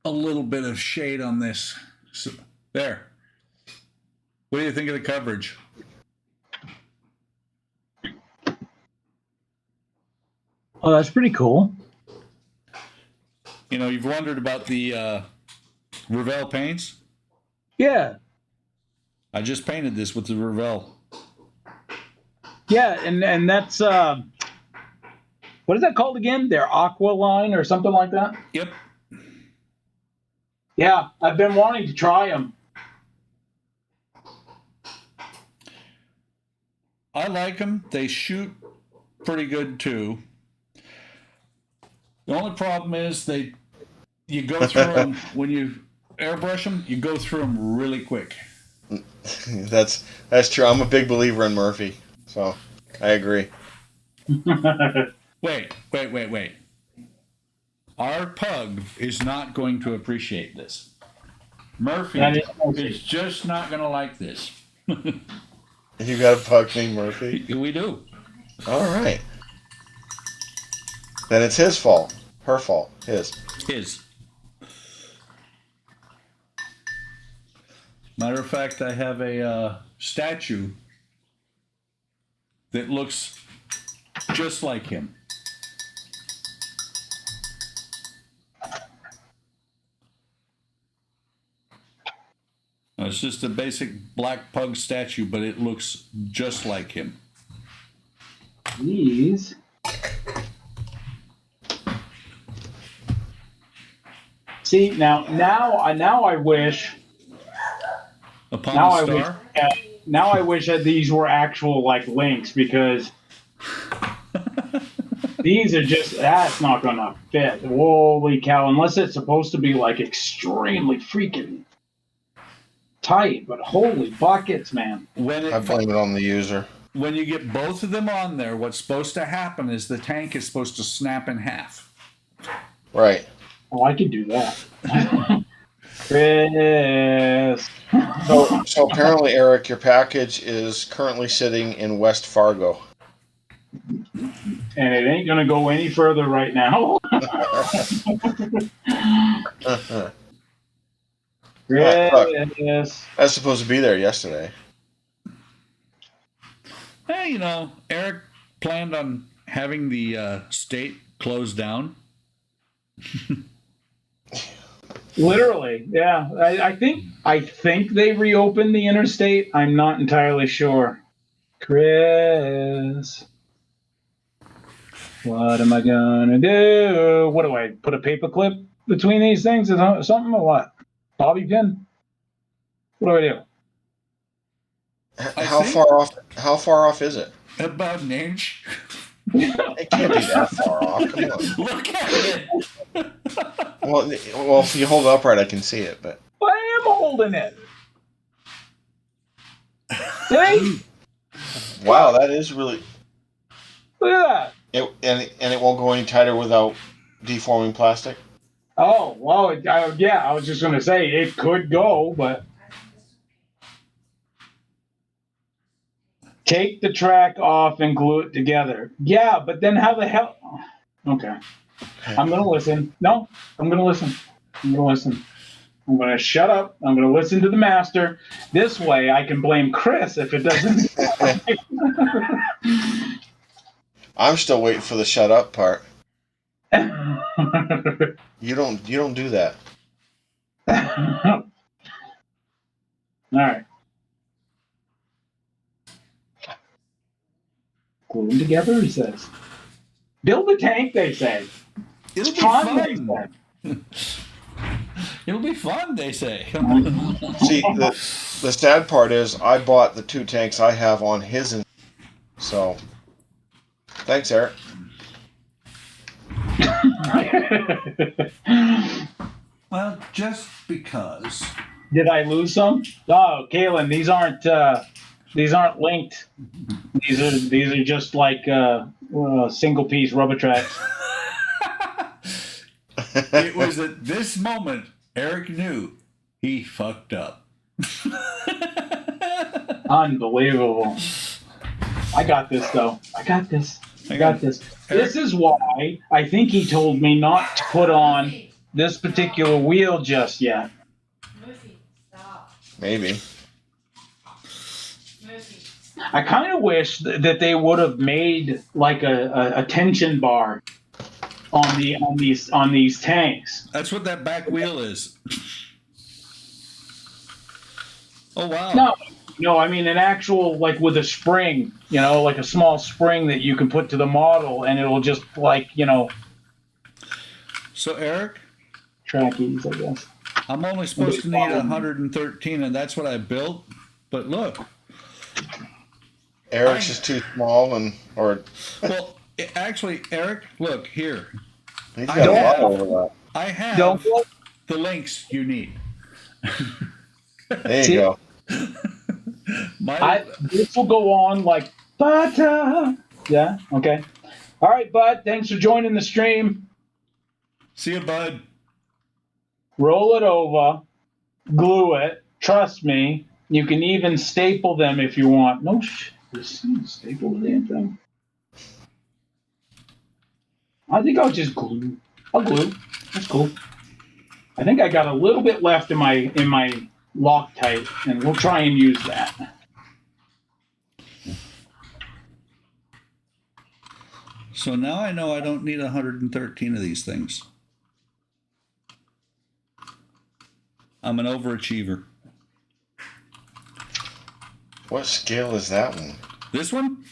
[SPEAKER 2] a little bit of shade on this. So, there. What do you think of the coverage?
[SPEAKER 1] Oh, that's pretty cool.
[SPEAKER 2] You know, you've wondered about the Revell paints?
[SPEAKER 1] Yeah.
[SPEAKER 2] I just painted this with the Revell.
[SPEAKER 1] Yeah, and that's what is that called again? Their Aqua line or something like that?
[SPEAKER 2] Yep.
[SPEAKER 1] Yeah, I've been wanting to try them.
[SPEAKER 2] I like them. They shoot pretty good too. The only problem is you go through them when you airbrush them. You go through them really quick.
[SPEAKER 3] That's true. I'm a big believer in Murphy, so I agree.
[SPEAKER 2] Wait. Our pug is not going to appreciate this. Murphy is just not going to like this.
[SPEAKER 3] You got a pug named Murphy?
[SPEAKER 2] We do.
[SPEAKER 3] All right. Then it's his fault. Her fault. His.
[SPEAKER 2] Matter of fact, I have a statue that looks just like him. It's just a basic black pug statue, but it looks just like him.
[SPEAKER 1] These. See, now I wish.
[SPEAKER 2] Upon
[SPEAKER 1] Now
[SPEAKER 2] the
[SPEAKER 1] I wish.
[SPEAKER 2] star?
[SPEAKER 1] Now I wish that these were actual like links because these are that's not gonna fit. Holy cow! Unless it's supposed to be like extremely freaking tight, but holy buckets, man!
[SPEAKER 3] I blame it on the user.
[SPEAKER 2] When you get both of them on there, what's supposed to happen is the tank is supposed to snap in half.
[SPEAKER 3] Right.
[SPEAKER 1] Oh, I could do that. Chris.
[SPEAKER 3] So apparently, Eric, your package is currently sitting in West Fargo.
[SPEAKER 1] And it ain't gonna go any further right now. Chris.
[SPEAKER 3] That's supposed to be there yesterday.
[SPEAKER 2] Hey, you know, Eric planned on having the state closed down.
[SPEAKER 1] Literally, yeah. I think they reopened the interstate. I'm not entirely sure. Chris, what am I gonna do? What do I put a paper clip between these things or something or what? Bobby pin? What do I do?
[SPEAKER 3] How far off? How far off is it?
[SPEAKER 2] About an inch.
[SPEAKER 3] It can't be that far off. Come on.
[SPEAKER 2] Look at it.
[SPEAKER 3] Well, if you hold it upright, I can see it. But
[SPEAKER 1] I am holding it. See?
[SPEAKER 3] wow, that is really.
[SPEAKER 1] Look at that.
[SPEAKER 3] And it won't go any tighter without deforming plastic.
[SPEAKER 1] Oh, well, yeah, I was just going to say it could go, but take the track off and glue it together. Yeah, but then how the hell? Okay. I'm going to listen. No, I'm going to listen. I'm going to listen. I'm going to shut up. I'm going to listen to the master. This way I can blame Chris if it doesn't.
[SPEAKER 3] I'm still waiting for the shut up part. You don't do that.
[SPEAKER 1] All right. Glue them together, he says. Build a tank, they say.
[SPEAKER 2] It'll be
[SPEAKER 1] Fun,
[SPEAKER 2] fun. It'll be fun, they say.
[SPEAKER 3] See, the sad part is I bought the 2 tanks I have on his. So, thanks, Eric.
[SPEAKER 2] Well, just because.
[SPEAKER 1] Did I lose some? Oh, Kalen, these aren't linked. These are just like single piece rubber tracks.
[SPEAKER 2] It was at this moment Eric knew he fucked up.
[SPEAKER 1] Unbelievable. I got this though. I got this. This is why I think he told me not to put on this particular wheel just yet.
[SPEAKER 3] Maybe.
[SPEAKER 1] I kind of wish that they would have made like a tension bar on these tanks.
[SPEAKER 2] That's what that back wheel is. Oh wow.
[SPEAKER 1] No, I mean an actual like with a spring, like a small spring that you can put to the model, and it'll just like
[SPEAKER 2] So Eric,
[SPEAKER 1] trackies, I guess.
[SPEAKER 2] I'm only supposed to need 113, and that's what I built. But look,
[SPEAKER 3] Eric's is too small,
[SPEAKER 2] well, actually, Eric, look here.
[SPEAKER 3] He's got a lot over that.
[SPEAKER 2] I have the links you need.
[SPEAKER 3] There you go.
[SPEAKER 1] This will go on like butter. Yeah. Okay. All right, Bud. Thanks for joining the stream.
[SPEAKER 2] See you, Bud.
[SPEAKER 1] Roll it over, glue it. Trust me. You can even staple them if you want. No shit. Staple the damn thing. I think I'll just glue. I'll glue. That's cool. I think I got a little bit left in my Loctite, and we'll try and use that.
[SPEAKER 2] So now I know I don't need 113 of these things. I'm an overachiever.
[SPEAKER 3] What scale is that one?
[SPEAKER 2] This one?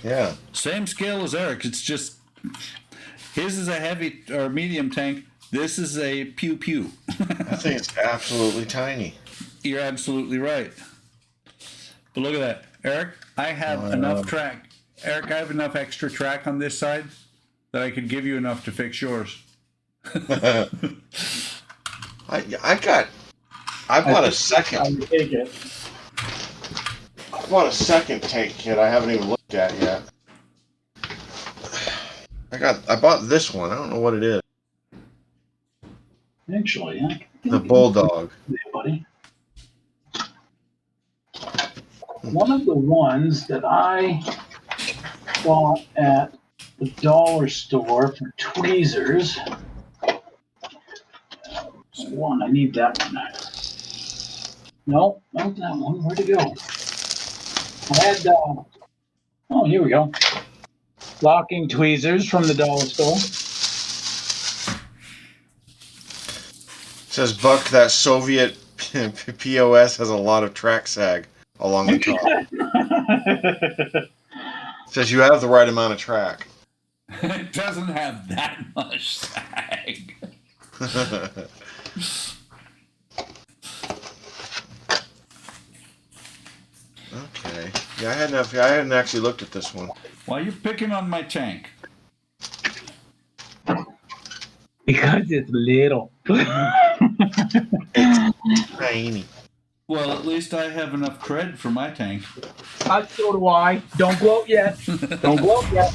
[SPEAKER 3] Yeah.
[SPEAKER 2] Same scale as Eric's. It's just his is a heavy or medium tank. This is a pew pew.
[SPEAKER 3] I think it's absolutely tiny.
[SPEAKER 2] You're absolutely right. But look at that. Eric, I have enough track. Eric, I have enough extra track on this side that I could give you enough to fix yours.
[SPEAKER 3] I bought a second.
[SPEAKER 1] I would take it.
[SPEAKER 3] I bought a second tank kit I haven't even looked at yet. I bought this one. I don't know what it is.
[SPEAKER 1] Actually,
[SPEAKER 3] the Bulldog.
[SPEAKER 1] Yeah, buddy. One of the ones that I bought at the dollar store for tweezers. One, I need that one. No, not that one. Where'd it go? I had, oh, here we go. Locking tweezers from the dollar store.
[SPEAKER 3] says Buck, that Soviet POS has a lot of track sag along the top. Says you have the right amount of track.
[SPEAKER 2] It doesn't have that much sag.
[SPEAKER 3] Okay. Yeah, I hadn't actually looked at this one.
[SPEAKER 2] Why are you picking on my tank?
[SPEAKER 1] Because it's little.
[SPEAKER 3] It's tiny.
[SPEAKER 2] Well, at least I have enough tread for my tank.
[SPEAKER 1] So do I. Don't gloat yet. Don't gloat yet.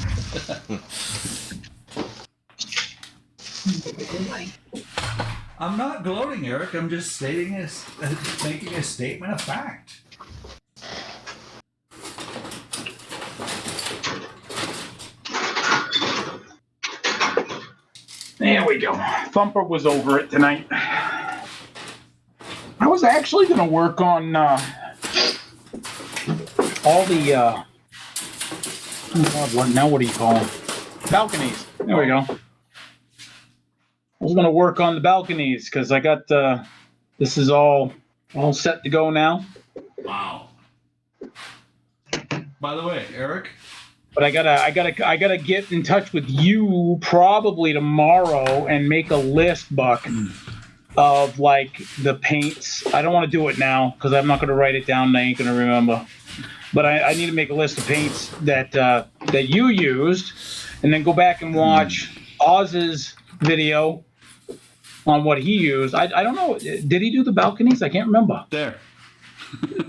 [SPEAKER 2] I'm not gloating, Eric. I'm just making a statement of fact.
[SPEAKER 1] There we go. Thumper was over it tonight. I was actually going to work on all the oh God, what do you call them? Balconies. There we go. I was going to work on the balconies because I got this is all set to go now.
[SPEAKER 2] Wow. By the way, Eric.
[SPEAKER 1] But I gotta get in touch with you probably tomorrow and make a list, Buck, of like the paints. I don't want to do it now because I'm not gonna write it down and I ain't gonna remember. But I need to make a list of paints that you used, and then go back and watch Oz's video on what he used. I don't know. Did he do the balconies? I can't remember.
[SPEAKER 2] There.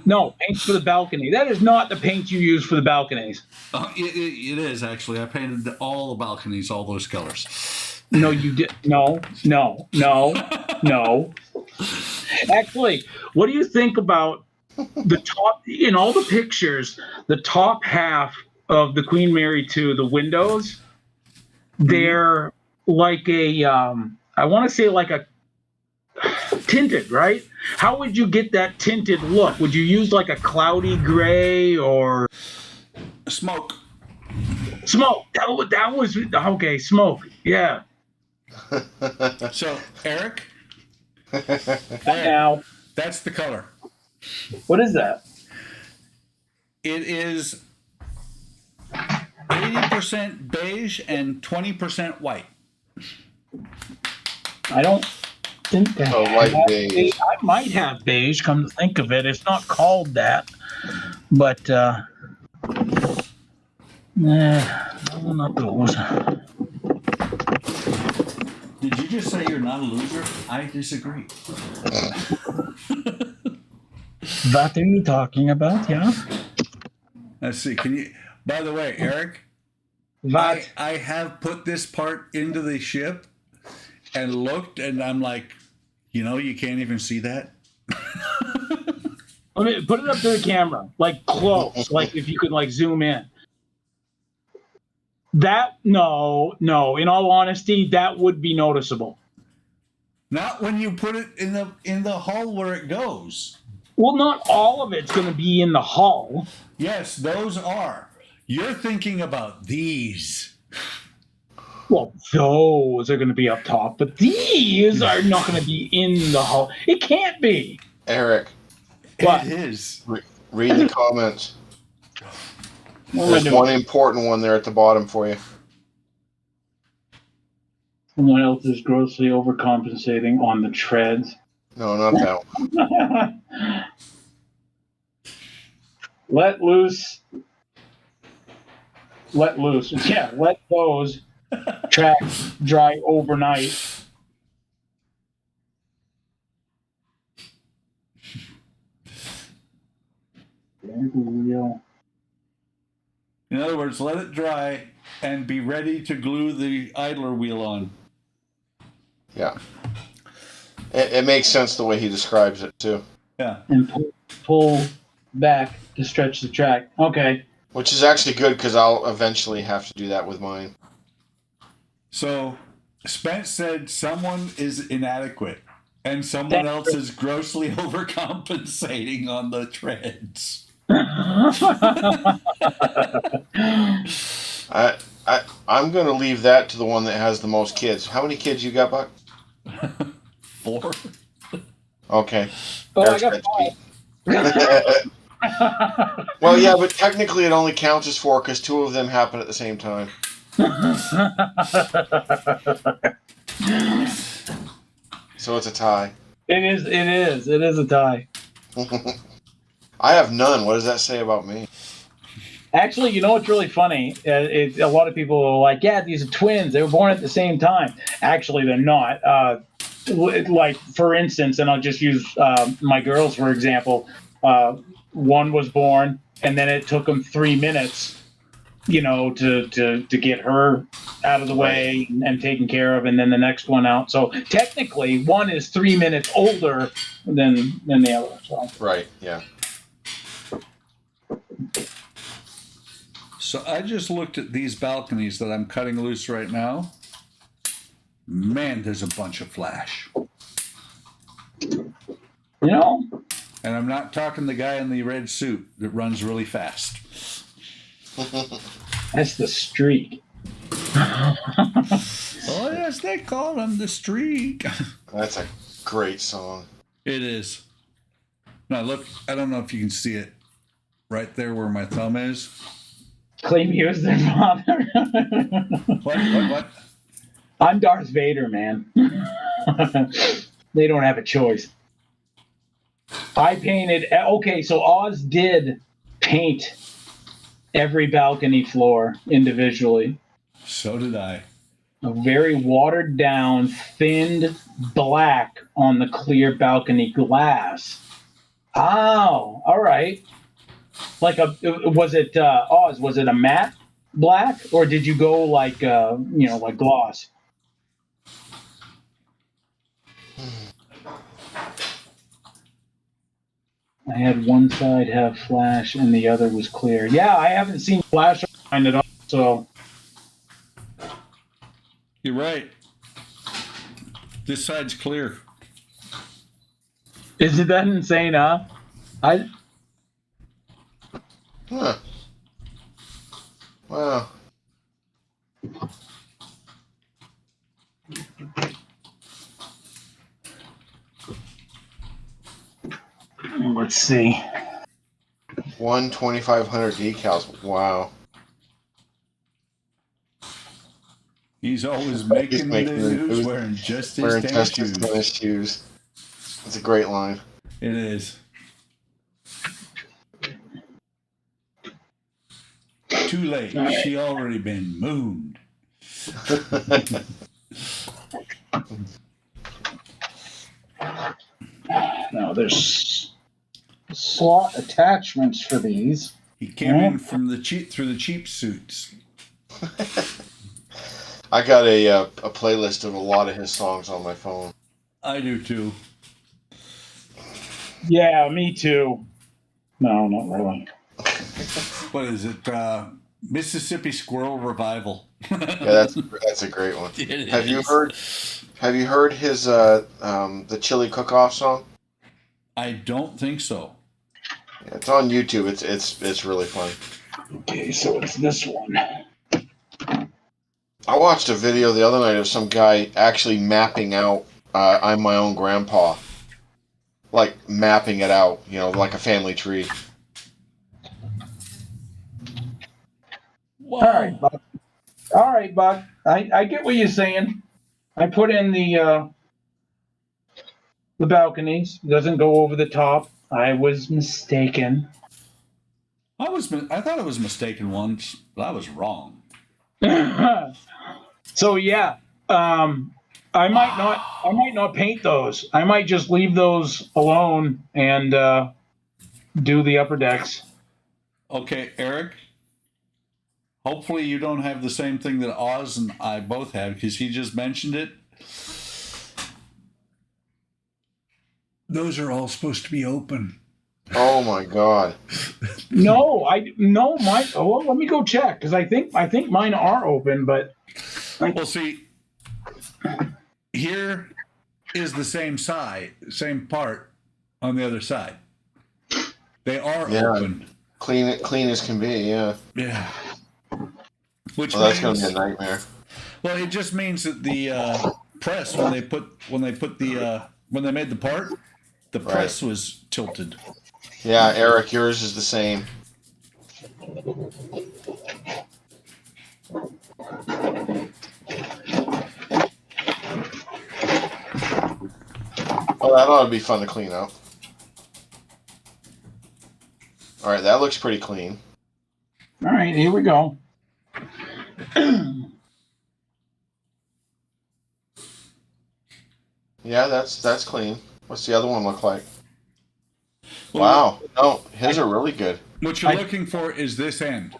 [SPEAKER 1] No, paints for the balcony. That is not the paint you use for the balconies.
[SPEAKER 2] It is, actually. I painted all the balconies, all those colors.
[SPEAKER 1] No, you did. No. Actually, what do you think about the top, in all the pictures, the top half of the Queen Mary 2, the windows, they're like a, I want to say like a tinted, right? How would you get that tinted look? Would you use like a cloudy gray or
[SPEAKER 2] smoke?
[SPEAKER 1] Smoke. That was okay. Smoke. Yeah.
[SPEAKER 2] So, Eric,
[SPEAKER 1] Now
[SPEAKER 2] that's the color.
[SPEAKER 1] What is that?
[SPEAKER 2] It is 80% beige and 20% white.
[SPEAKER 1] I don't think that.
[SPEAKER 3] Oh, light beige.
[SPEAKER 1] I might have beige. Come to think of it, it's not called that, but not those.
[SPEAKER 2] Did you just say you're not a loser? I disagree.
[SPEAKER 1] What are you talking about? Yeah.
[SPEAKER 2] Let's see. Can you? By the way, Eric,
[SPEAKER 1] What?
[SPEAKER 2] I have put this part into the ship and looked, and I'm like, you can't even see that.
[SPEAKER 1] Let me put it up to the camera, like close, like if you could like zoom in. That no. In all honesty, that would be noticeable.
[SPEAKER 2] Not when you put it in the hull where it goes.
[SPEAKER 1] Well, not all of it's going to be in the hull.
[SPEAKER 2] Yes, those are. You're thinking about these.
[SPEAKER 1] Well, those are going to be up top, but these are not going to be in the hull. It can't be.
[SPEAKER 3] Eric,
[SPEAKER 1] What?
[SPEAKER 2] It is.
[SPEAKER 3] read the comments.
[SPEAKER 1] What am I
[SPEAKER 3] There's
[SPEAKER 1] doing?
[SPEAKER 3] one important one there at the bottom for you.
[SPEAKER 1] Someone else is grossly overcompensating on the treads.
[SPEAKER 3] No, not that one.
[SPEAKER 1] Let loose. Yeah, let those tracks dry overnight.
[SPEAKER 2] In other words, let it dry and be ready to glue the idler wheel on.
[SPEAKER 3] Yeah. It makes sense the way he describes it, too.
[SPEAKER 2] Yeah.
[SPEAKER 1] And pull back to stretch the track. Okay.
[SPEAKER 3] Which is actually good because I'll eventually have to do that with mine.
[SPEAKER 2] So, Spence said someone is inadequate and someone else is grossly overcompensating on the treads.
[SPEAKER 3] I'm going to leave that to the one that has the most kids. How many kids you got, Buck?
[SPEAKER 2] 4.
[SPEAKER 3] Okay.
[SPEAKER 1] Oh, I
[SPEAKER 3] Eric's
[SPEAKER 1] got
[SPEAKER 3] got
[SPEAKER 1] 5.
[SPEAKER 3] Well, yeah, but technically it only counts as 4 because 2 of them happen at the same time. So it's a tie.
[SPEAKER 1] It is. It is. It is a tie.
[SPEAKER 3] I have none. What does that say about me?
[SPEAKER 1] Actually, you know what's really funny? A lot of people are like, "Yeah, these are twins. They were born at the same time." Actually, they're not. Like, for instance, and I'll just use my girls for example. One was born, and then it took them 3 minutes, to get her out of the way and taken care of, and then the next one out. So technically, one is 3 minutes older than the other. So.
[SPEAKER 3] Right. Yeah.
[SPEAKER 2] So I just looked at these balconies that I'm cutting loose right now. Man, there's a bunch of flash.
[SPEAKER 1] And
[SPEAKER 2] I'm not talking the guy in the red suit that runs really fast.
[SPEAKER 1] that's the streak.
[SPEAKER 2] Oh, yes, they call him the streak.
[SPEAKER 3] That's a great song.
[SPEAKER 2] It is. Now, look, I don't know if you can see it right there where my thumb is.
[SPEAKER 1] Claim he was their father.
[SPEAKER 2] What?
[SPEAKER 1] I'm Darth Vader, man. They don't have a choice. I painted. Okay, so Oz did paint every balcony floor individually.
[SPEAKER 2] So did I.
[SPEAKER 1] A very watered down, thinned black on the clear balcony glass. Oh, all right. Was it Oz? Was it a matte black, or did you go like like gloss? I had one side have flash and the other was clear. Yeah, I haven't seen flash on it all, so.
[SPEAKER 2] You're right. This side's clear.
[SPEAKER 1] Isn't that insane, huh?
[SPEAKER 3] Huh. Wow.
[SPEAKER 1] Let's see.
[SPEAKER 3] 2,500 decals. Wow.
[SPEAKER 2] He's always making the news wearing just his tennis
[SPEAKER 3] shoes. That's a great line.
[SPEAKER 2] It is. Too late. She already been mooned.
[SPEAKER 1] Now there's slot attachments for these.
[SPEAKER 2] He came in from through the cheap suits.
[SPEAKER 3] I got a playlist of a lot of his songs on my phone.
[SPEAKER 2] I do too.
[SPEAKER 1] Yeah, me too. No, not really.
[SPEAKER 2] What is it? Mississippi Squirrel Revival.
[SPEAKER 3] Yeah, that's a great one. Have you heard his the chili cook-off song?
[SPEAKER 2] I don't think so.
[SPEAKER 3] Yeah, it's on YouTube. It's really funny.
[SPEAKER 1] Okay, so it's this one.
[SPEAKER 3] I watched a video the other night of some guy actually mapping out I'm My Own Grandpa. Like mapping it out, like a family tree.
[SPEAKER 2] Whoa.
[SPEAKER 1] All right, Buck. I get what you're saying. I put in the balconies. It doesn't go over the top. I was mistaken.
[SPEAKER 2] I thought I was mistaken once, but I was wrong.
[SPEAKER 1] So yeah, I might not paint those. I might just leave those alone and do the upper decks.
[SPEAKER 2] Okay, Eric. Hopefully you don't have the same thing that Oz and I both have, because he just mentioned it. Those are all supposed to be open.
[SPEAKER 3] Oh my God!
[SPEAKER 1] No, mine. Oh, well, let me go check because I think mine are open, but.
[SPEAKER 2] Well, see, here is the same part on the other side. They are open.
[SPEAKER 3] Clean as can be. Yeah.
[SPEAKER 2] Yeah.
[SPEAKER 3] That's going to be a nightmare.
[SPEAKER 2] Well, it just means that the press when they made the part, the press was tilted.
[SPEAKER 3] Yeah, Eric, yours is the same. Oh, that ought to be fun to clean up. All right, that looks pretty clean.
[SPEAKER 1] All right, here we go.
[SPEAKER 3] Yeah, that's clean. What's the other one look like?
[SPEAKER 2] Well,
[SPEAKER 3] Wow. No, his are really good.
[SPEAKER 2] What you're looking for is this end.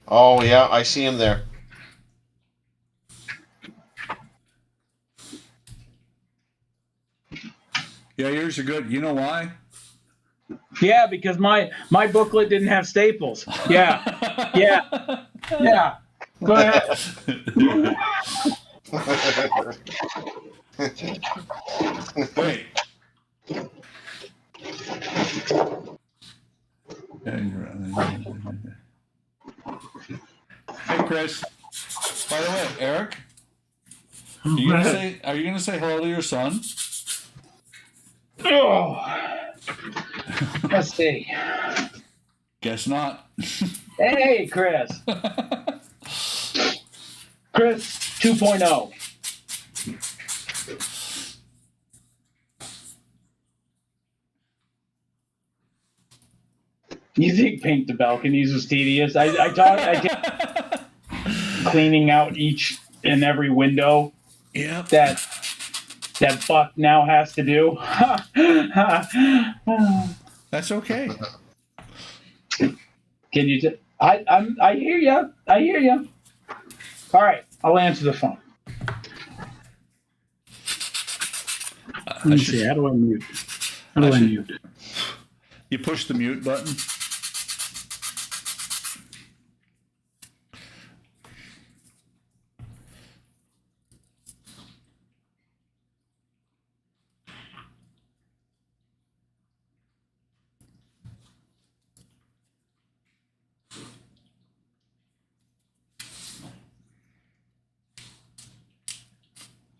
[SPEAKER 3] Oh, yeah, I see him there.
[SPEAKER 2] Yeah, yours are good. You know why?
[SPEAKER 1] Yeah, because my booklet didn't have staples. Yeah, yeah, yeah. Go ahead.
[SPEAKER 2] Wait. Hey, Chris. By the way, Eric, are you gonna say hello to your son?
[SPEAKER 1] Oh, let's see.
[SPEAKER 2] Guess not.
[SPEAKER 1] Hey, Chris. Chris 2.0. You think paint the balconies was tedious? I did cleaning out each and every window.
[SPEAKER 2] Yep.
[SPEAKER 1] That Buck now has to do.
[SPEAKER 2] That's okay.
[SPEAKER 1] Can you? I hear you. I hear you. All right, I'll answer the phone. Let me see. How do I mute? How do I mute?
[SPEAKER 2] You push the mute button.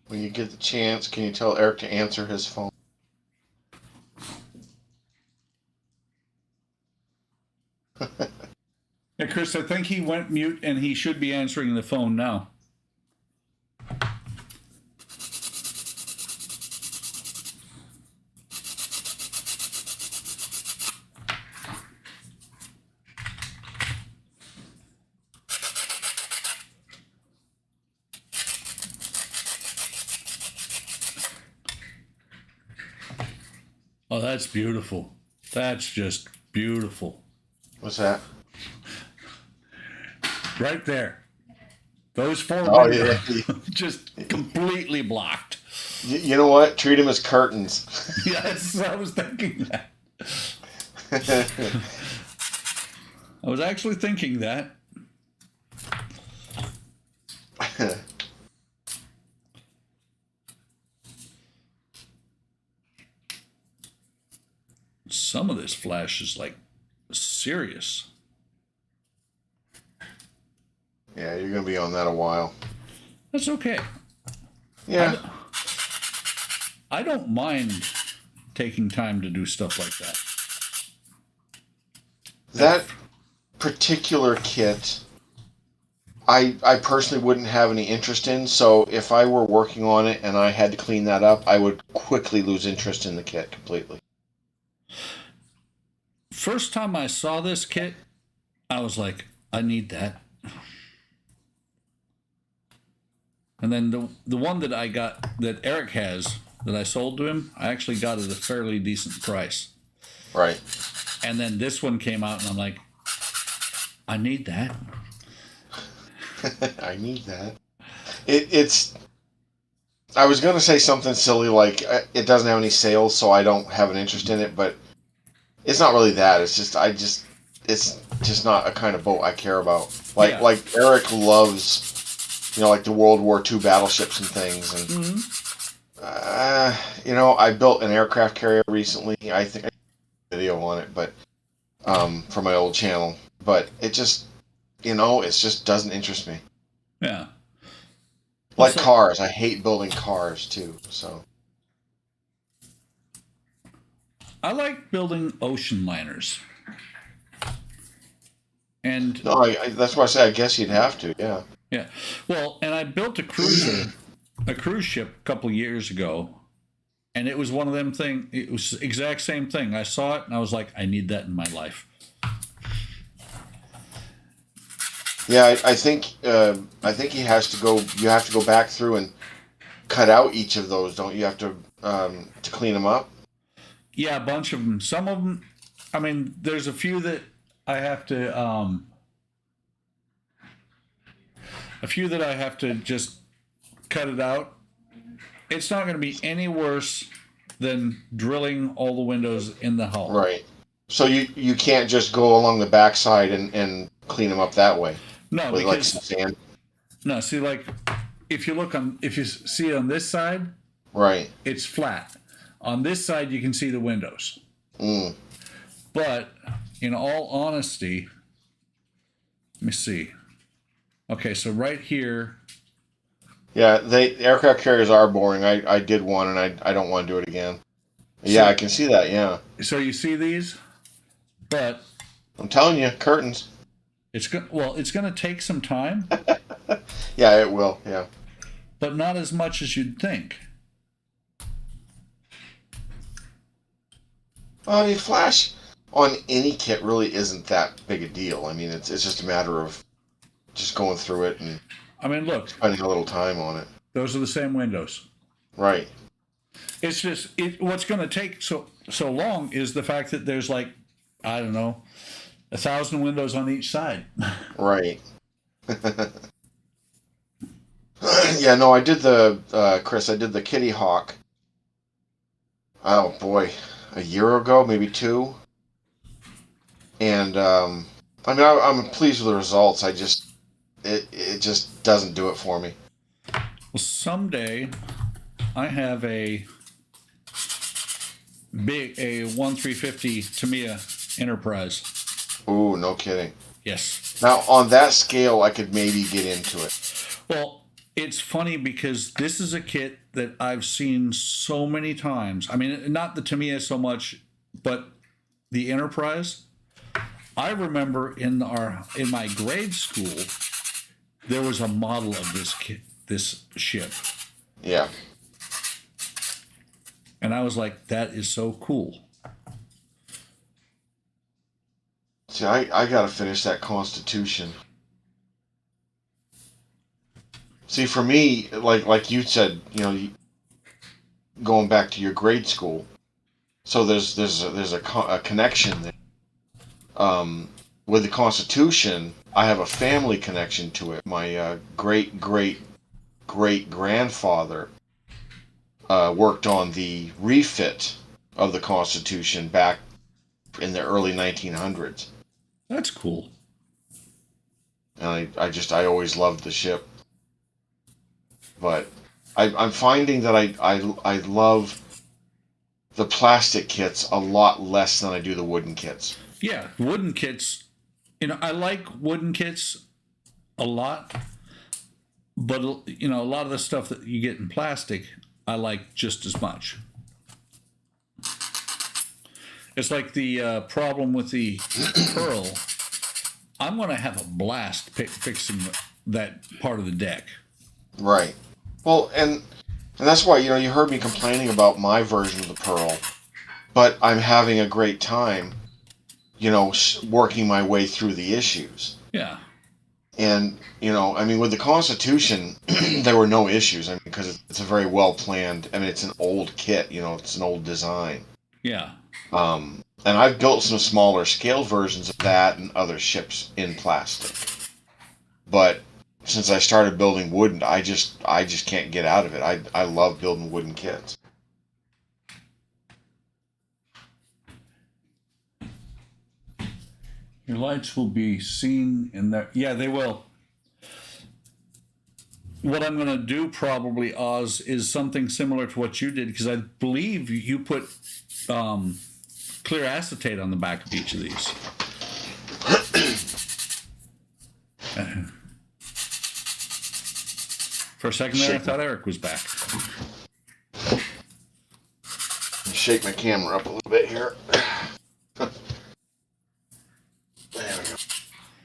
[SPEAKER 3] When you get the chance, can you tell Eric to answer his phone?
[SPEAKER 2] Yeah, Chris, I think he went mute and he should be answering the phone now. Oh, that's beautiful. That's just beautiful.
[SPEAKER 3] What's that?
[SPEAKER 2] Right there. Those four
[SPEAKER 3] Yeah.
[SPEAKER 2] just completely blocked.
[SPEAKER 3] You know what? Treat them as curtains.
[SPEAKER 2] Yes, I was thinking that. I was actually thinking that. Some of this flash is like serious.
[SPEAKER 3] Yeah, you're going to be on that a while.
[SPEAKER 2] That's okay.
[SPEAKER 3] Yeah.
[SPEAKER 2] I don't mind taking time to do stuff like that.
[SPEAKER 3] That particular kit, I personally wouldn't have any interest in, so if I were working on it and I had to clean that up, I would quickly lose interest in the kit completely.
[SPEAKER 2] First time I saw this kit, I was like, I need that. And then the one that I got, that Eric has, that I sold to him, I actually got at a fairly decent price.
[SPEAKER 3] Right.
[SPEAKER 2] And then this one came out, and I'm like, I need that.
[SPEAKER 3] I need that. It's. I was going to say something silly like it doesn't have any sales, so I don't have an interest in it, but it's not really that. It's just it's just not a kind of boat I care about. Like Eric loves, like the World War II battleships and things, and I built an aircraft carrier recently. I think I did a video on it, but for my old channel, but it just it just doesn't interest me.
[SPEAKER 2] Yeah.
[SPEAKER 3] Like cars, I hate building cars too. So.
[SPEAKER 2] I like building ocean liners. And
[SPEAKER 3] No, that's why I say I guess you'd have to. Yeah.
[SPEAKER 2] yeah, well, and I built a cruise ship a couple years ago, and it was one of them thing. It was the exact same thing. I saw it and I was like, I need that in my life.
[SPEAKER 3] Yeah, I think he has to go. You have to go back through and cut out each of those, don't you? Have to clean them up.
[SPEAKER 2] Yeah, a bunch of them. Some of them, I mean, there's a few that I have to, just cut it out. It's not going to be any worse than drilling all the windows in the hull.
[SPEAKER 3] Right. So you can't just go along the backside and clean them up that way.
[SPEAKER 2] No,
[SPEAKER 3] with
[SPEAKER 2] because
[SPEAKER 3] like some sand.
[SPEAKER 2] No, see, like if you see it on this side,
[SPEAKER 3] Right.
[SPEAKER 2] it's flat. On this side, you can see the windows.
[SPEAKER 3] Mm.
[SPEAKER 2] But in all honesty, let me see. Okay, so right here.
[SPEAKER 3] Yeah, aircraft carriers are boring. I did one and I don't want to do it again. Yeah, I can see that. Yeah.
[SPEAKER 2] So you see these, but
[SPEAKER 3] I'm telling you, curtains.
[SPEAKER 2] it's going to take some time.
[SPEAKER 3] Yeah, it will. Yeah.
[SPEAKER 2] But not as much as you'd think.
[SPEAKER 3] I mean, flash on any kit really isn't that big a deal. I mean, it's just a matter of just going through it and
[SPEAKER 2] I mean, look,
[SPEAKER 3] spending a little time on it.
[SPEAKER 2] those are the same windows.
[SPEAKER 3] Right.
[SPEAKER 2] It's just what's going to take so long is the fact that there's like, I don't know, 1,000 windows on each side.
[SPEAKER 3] Right. Yeah, no, I did Chris, I did the Kitty Hawk. Oh boy, a year ago, maybe 2. And I mean, I'm pleased with the results. It just doesn't do it for me.
[SPEAKER 2] Well, someday I have a 1350 Tamiya Enterprise.
[SPEAKER 3] Ooh, no kidding.
[SPEAKER 2] Yes.
[SPEAKER 3] Now, on that scale, I could maybe get into it.
[SPEAKER 2] Well, it's funny because this is a kit that I've seen so many times. I mean, not the Tamiya so much, but the Enterprise. I remember in my grade school, there was a model of this ship.
[SPEAKER 3] Yeah.
[SPEAKER 2] And I was like, that is so cool.
[SPEAKER 3] See, I got to finish that Constitution. See, for me, like you said, going back to your grade school, so there's a connection there. With the Constitution, I have a family connection to it. My great grandfather worked on the refit of the Constitution back in the early 1900s.
[SPEAKER 2] That's cool.
[SPEAKER 3] And I always loved the ship. But I'm finding that I love the plastic kits a lot less than I do the wooden kits.
[SPEAKER 2] Yeah, wooden kits. I like wooden kits a lot, but a lot of the stuff that you get in plastic, I like just as much. It's like the problem with the Pearl. I'm going to have a blast fixing that part of the deck.
[SPEAKER 3] Right. Well, and that's why, you heard me complaining about my version of the Pearl, but I'm having a great time, working my way through the issues.
[SPEAKER 2] Yeah.
[SPEAKER 3] And, I mean, with the Constitution, there were no issues. I mean, because it's a very well planned, it's an old kit, it's an old design.
[SPEAKER 2] Yeah.
[SPEAKER 3] And I've built some smaller scale versions of that and other ships in plastic. But since I started building wooden, I just can't get out of it. I love building wooden kits.
[SPEAKER 2] Your lights will be seen in there. Yeah, they will. What I'm going to do probably, Oz, is something similar to what you did, because I believe you put clear acetate on the back of each of these. For a second there, I thought Eric was back.
[SPEAKER 3] shake my camera up a little bit here. There we go.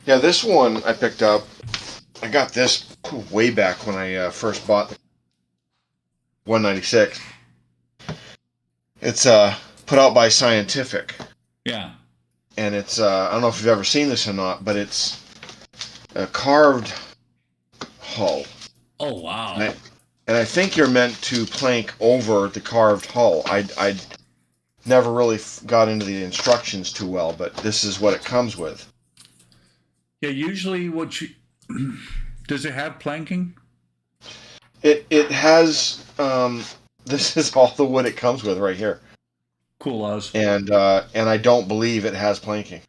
[SPEAKER 3] Yeah, this one I picked up. I got this way back when I first bought the 196. It's put out by Scientific.
[SPEAKER 2] Yeah.
[SPEAKER 3] And it's I don't know if you've ever seen this or not, but it's a carved hull.
[SPEAKER 2] Oh, wow.
[SPEAKER 3] And I think you're meant to plank over the carved hull. I never really got into the instructions too well, but this is what it comes with.
[SPEAKER 2] Yeah, usually does it have planking?
[SPEAKER 3] It has this is all the wood it comes with right here.
[SPEAKER 2] Cool, Oz.
[SPEAKER 3] And I don't believe it has planking.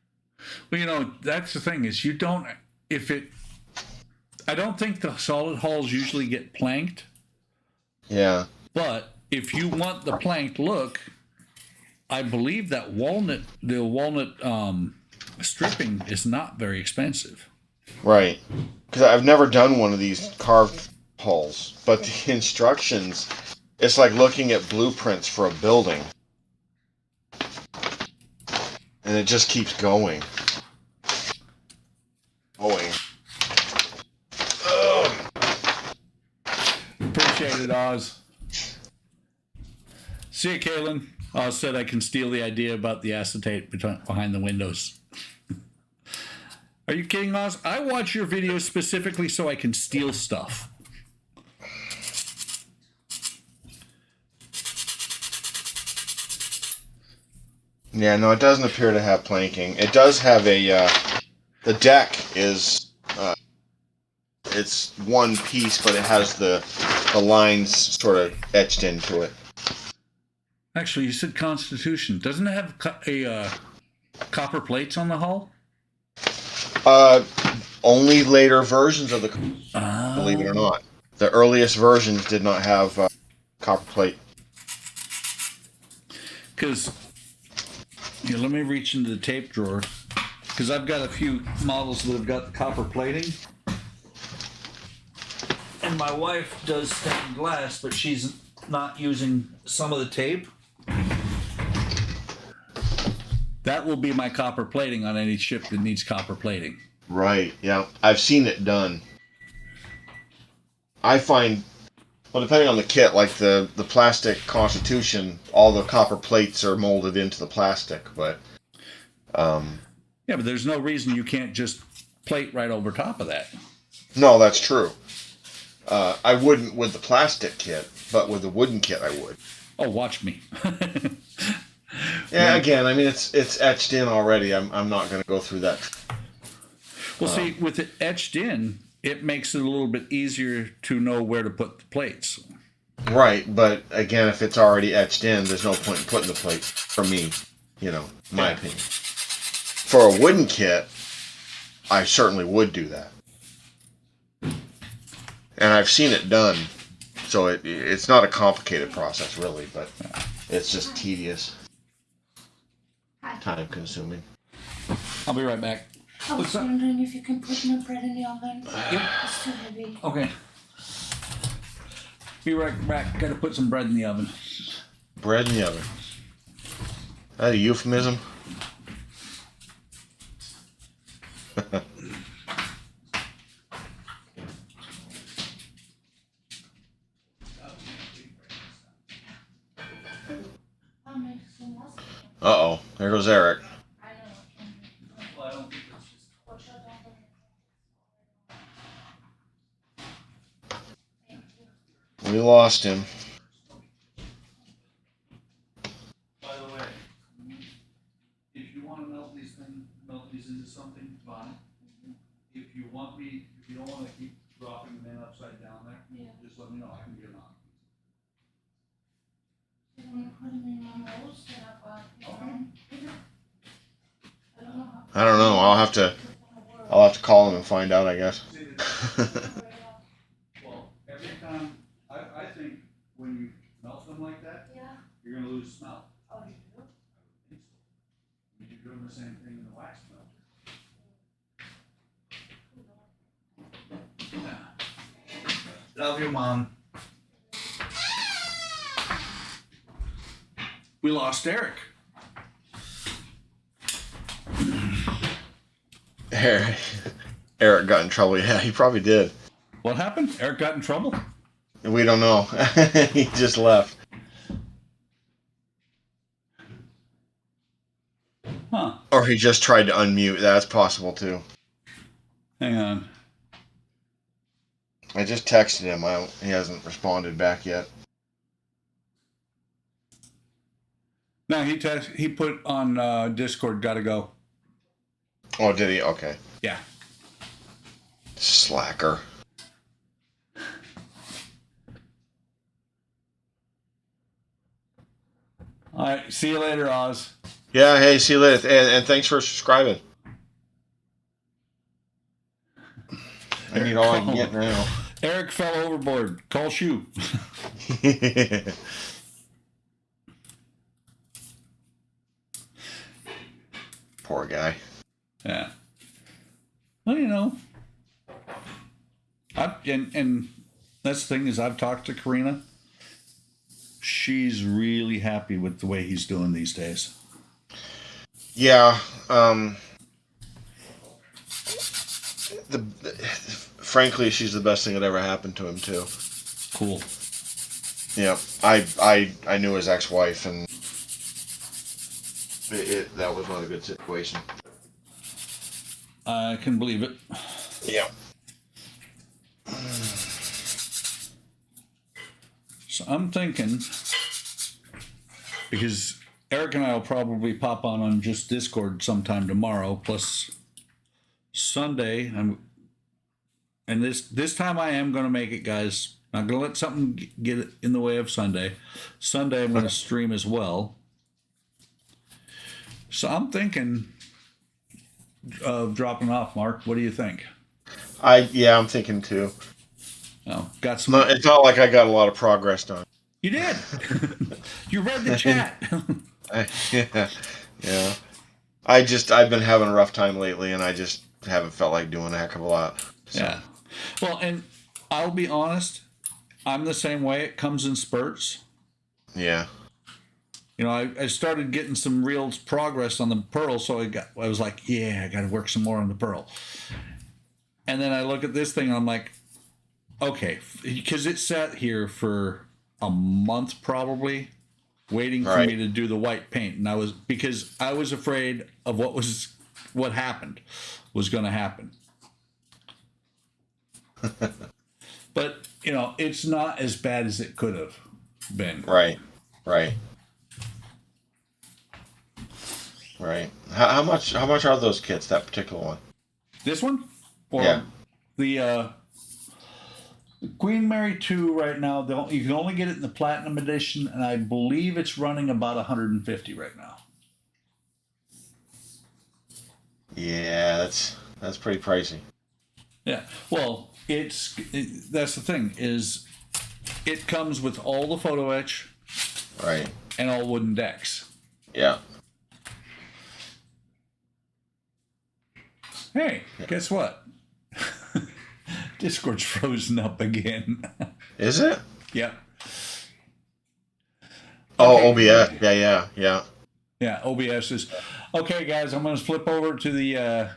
[SPEAKER 2] Well, that's the thing is I don't think the solid hulls usually get planked.
[SPEAKER 3] Yeah.
[SPEAKER 2] But if you want the planked look, I believe that the walnut stripping is not very expensive.
[SPEAKER 3] Right. Because I've never done one of these carved hulls, but the instructions, it's like looking at blueprints for a building. And it just keeps going.
[SPEAKER 2] Appreciate it, Oz. See you, Kaylin. Oz said I can steal the idea about the acetate behind the windows. Are you kidding, Oz? I watch your videos specifically so I can steal stuff.
[SPEAKER 3] Yeah, no, it doesn't appear to have planking. It does have the deck is, it's one piece, but it has the lines sort of etched into it.
[SPEAKER 2] Actually, you said Constitution. Doesn't it have copper plates on the hull?
[SPEAKER 3] Only later versions of the, believe it or not. The earliest versions did not have copper plate.
[SPEAKER 2] Because, let me reach into the tape drawer. Because I've got a few models that have got the copper plating. And my wife does stained glass, but she's not using some of the tape. That will be my copper plating on any ship that needs copper plating.
[SPEAKER 3] Right, yeah. I've seen it done. I find, well, depending on the kit, like the plastic Constitution, all the copper plates are molded into the plastic, but...
[SPEAKER 2] yeah, but there's no reason you can't just plate right over top of that.
[SPEAKER 3] No, that's true. I wouldn't with the plastic kit, but with the wooden kit I would.
[SPEAKER 2] Oh, watch me.
[SPEAKER 3] Yeah, again, I mean, it's etched in already. I'm not going to go through that.
[SPEAKER 2] Well, see, with it etched in, it makes it a little bit easier to know where to put the plates.
[SPEAKER 3] Right, but again, if it's already etched in, there's no point in putting the plates, for me, my opinion. For a wooden kit, I certainly would do that. And I've seen it done, so it's not a complicated process, really, but it's just tedious, time-consuming.
[SPEAKER 2] I'll be right back.
[SPEAKER 4] I was wondering if you can put my bread in the oven.
[SPEAKER 2] Yep.
[SPEAKER 4] It's too heavy.
[SPEAKER 2] Okay. Be right back. Got to put some bread in the oven.
[SPEAKER 3] Bread in the oven. That a euphemism? Uh-oh. There goes Eric. We lost him.
[SPEAKER 2] By the way, if you want to melt these into something, fine. If you don't want to keep dropping them in upside down there, just let me know. I can get them on.
[SPEAKER 4] You want to put them in my rolls that I've got?
[SPEAKER 3] I don't know. I'll have to call him and find out, I guess.
[SPEAKER 2] Well, every time, I think when you melt them like that, you're going to lose smell.
[SPEAKER 4] Oh, you do?
[SPEAKER 2] I would think so. You're doing the same thing in the wax melter. Yeah. Love you, Mom. we lost Eric.
[SPEAKER 3] Eric got in trouble. Yeah, he probably did.
[SPEAKER 2] What happened? Eric got in trouble?
[SPEAKER 3] We don't know. He just left.
[SPEAKER 2] Huh.
[SPEAKER 3] Or he just tried to unmute. That's possible too.
[SPEAKER 2] Hang on.
[SPEAKER 3] I just texted him. He hasn't responded back yet.
[SPEAKER 2] No, he put on Discord, gotta go.
[SPEAKER 3] Oh, did he? Okay.
[SPEAKER 2] Yeah.
[SPEAKER 3] Slacker.
[SPEAKER 2] All right, see you later, Oz.
[SPEAKER 3] Yeah, hey, see you later. And thanks for subscribing. I need all I can get now.
[SPEAKER 2] Eric fell overboard. Call Shoe.
[SPEAKER 3] Poor guy.
[SPEAKER 2] Yeah. Well, you know, and that's the thing is I've talked to Karina. She's really happy with the way he's doing these days.
[SPEAKER 3] Yeah. Frankly, she's the best thing that ever happened to him too.
[SPEAKER 2] Cool.
[SPEAKER 3] Yeah. I knew his ex-wife, and that was not a good situation.
[SPEAKER 2] I can believe it.
[SPEAKER 3] Yeah.
[SPEAKER 2] So I'm thinking, because Eric and I will probably pop on just Discord sometime tomorrow, plus Sunday. And this time I am going to make it, guys. Not going to let something get in the way of Sunday. Sunday I'm going to stream as well. So I'm thinking of dropping off, Mark. What do you think?
[SPEAKER 3] I'm thinking too.
[SPEAKER 2] Oh, got some.
[SPEAKER 3] No, it's not like I got a lot of progress done.
[SPEAKER 2] You did. You read the chat.
[SPEAKER 3] Yeah. I've been having a rough time lately, and I just haven't felt like doing a heck of a lot. So.
[SPEAKER 2] Yeah. Well, and I'll be honest, I'm the same way. It comes in spurts.
[SPEAKER 3] Yeah.
[SPEAKER 2] You know, I started getting some real progress on the Pearl, so I was like, yeah, I got to work some more on the Pearl. And then I look at this thing, and I'm like, okay, because it sat here for a month probably, waiting for me to do the white paint, and because I was afraid of what happened was going to happen. But you know, it's not as bad as it could have been.
[SPEAKER 3] Right. How much are those kits? That particular one.
[SPEAKER 2] This one, or
[SPEAKER 3] yeah,
[SPEAKER 2] the Queen Mary 2 right now. You can only get it in the Platinum Edition, and I believe it's running about 150 right now.
[SPEAKER 3] Yeah, that's pretty pricey.
[SPEAKER 2] Yeah, well, that's the thing is, it comes with all the photo etch,
[SPEAKER 3] right,
[SPEAKER 2] and all wooden decks.
[SPEAKER 3] Yeah.
[SPEAKER 2] Hey, guess what? Discord's frozen up again.
[SPEAKER 3] Is it?
[SPEAKER 2] Yep.
[SPEAKER 3] Oh,
[SPEAKER 2] Okay.
[SPEAKER 3] OBS. Yeah.
[SPEAKER 2] Yeah, OBS is okay, guys. I'm going to flip over to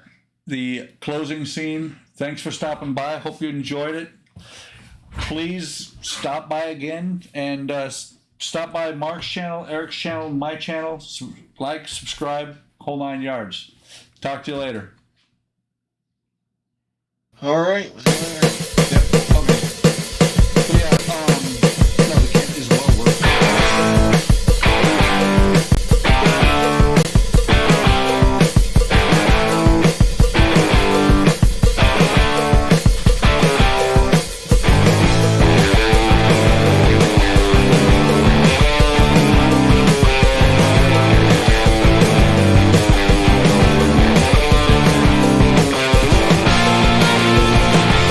[SPEAKER 2] the closing scene. Thanks for stopping by. Hope you enjoyed it. Please stop by again and stop by Mark's channel, Eric's channel, my channel. Like, subscribe, whole 9 yards. Talk to you later.
[SPEAKER 3] All right.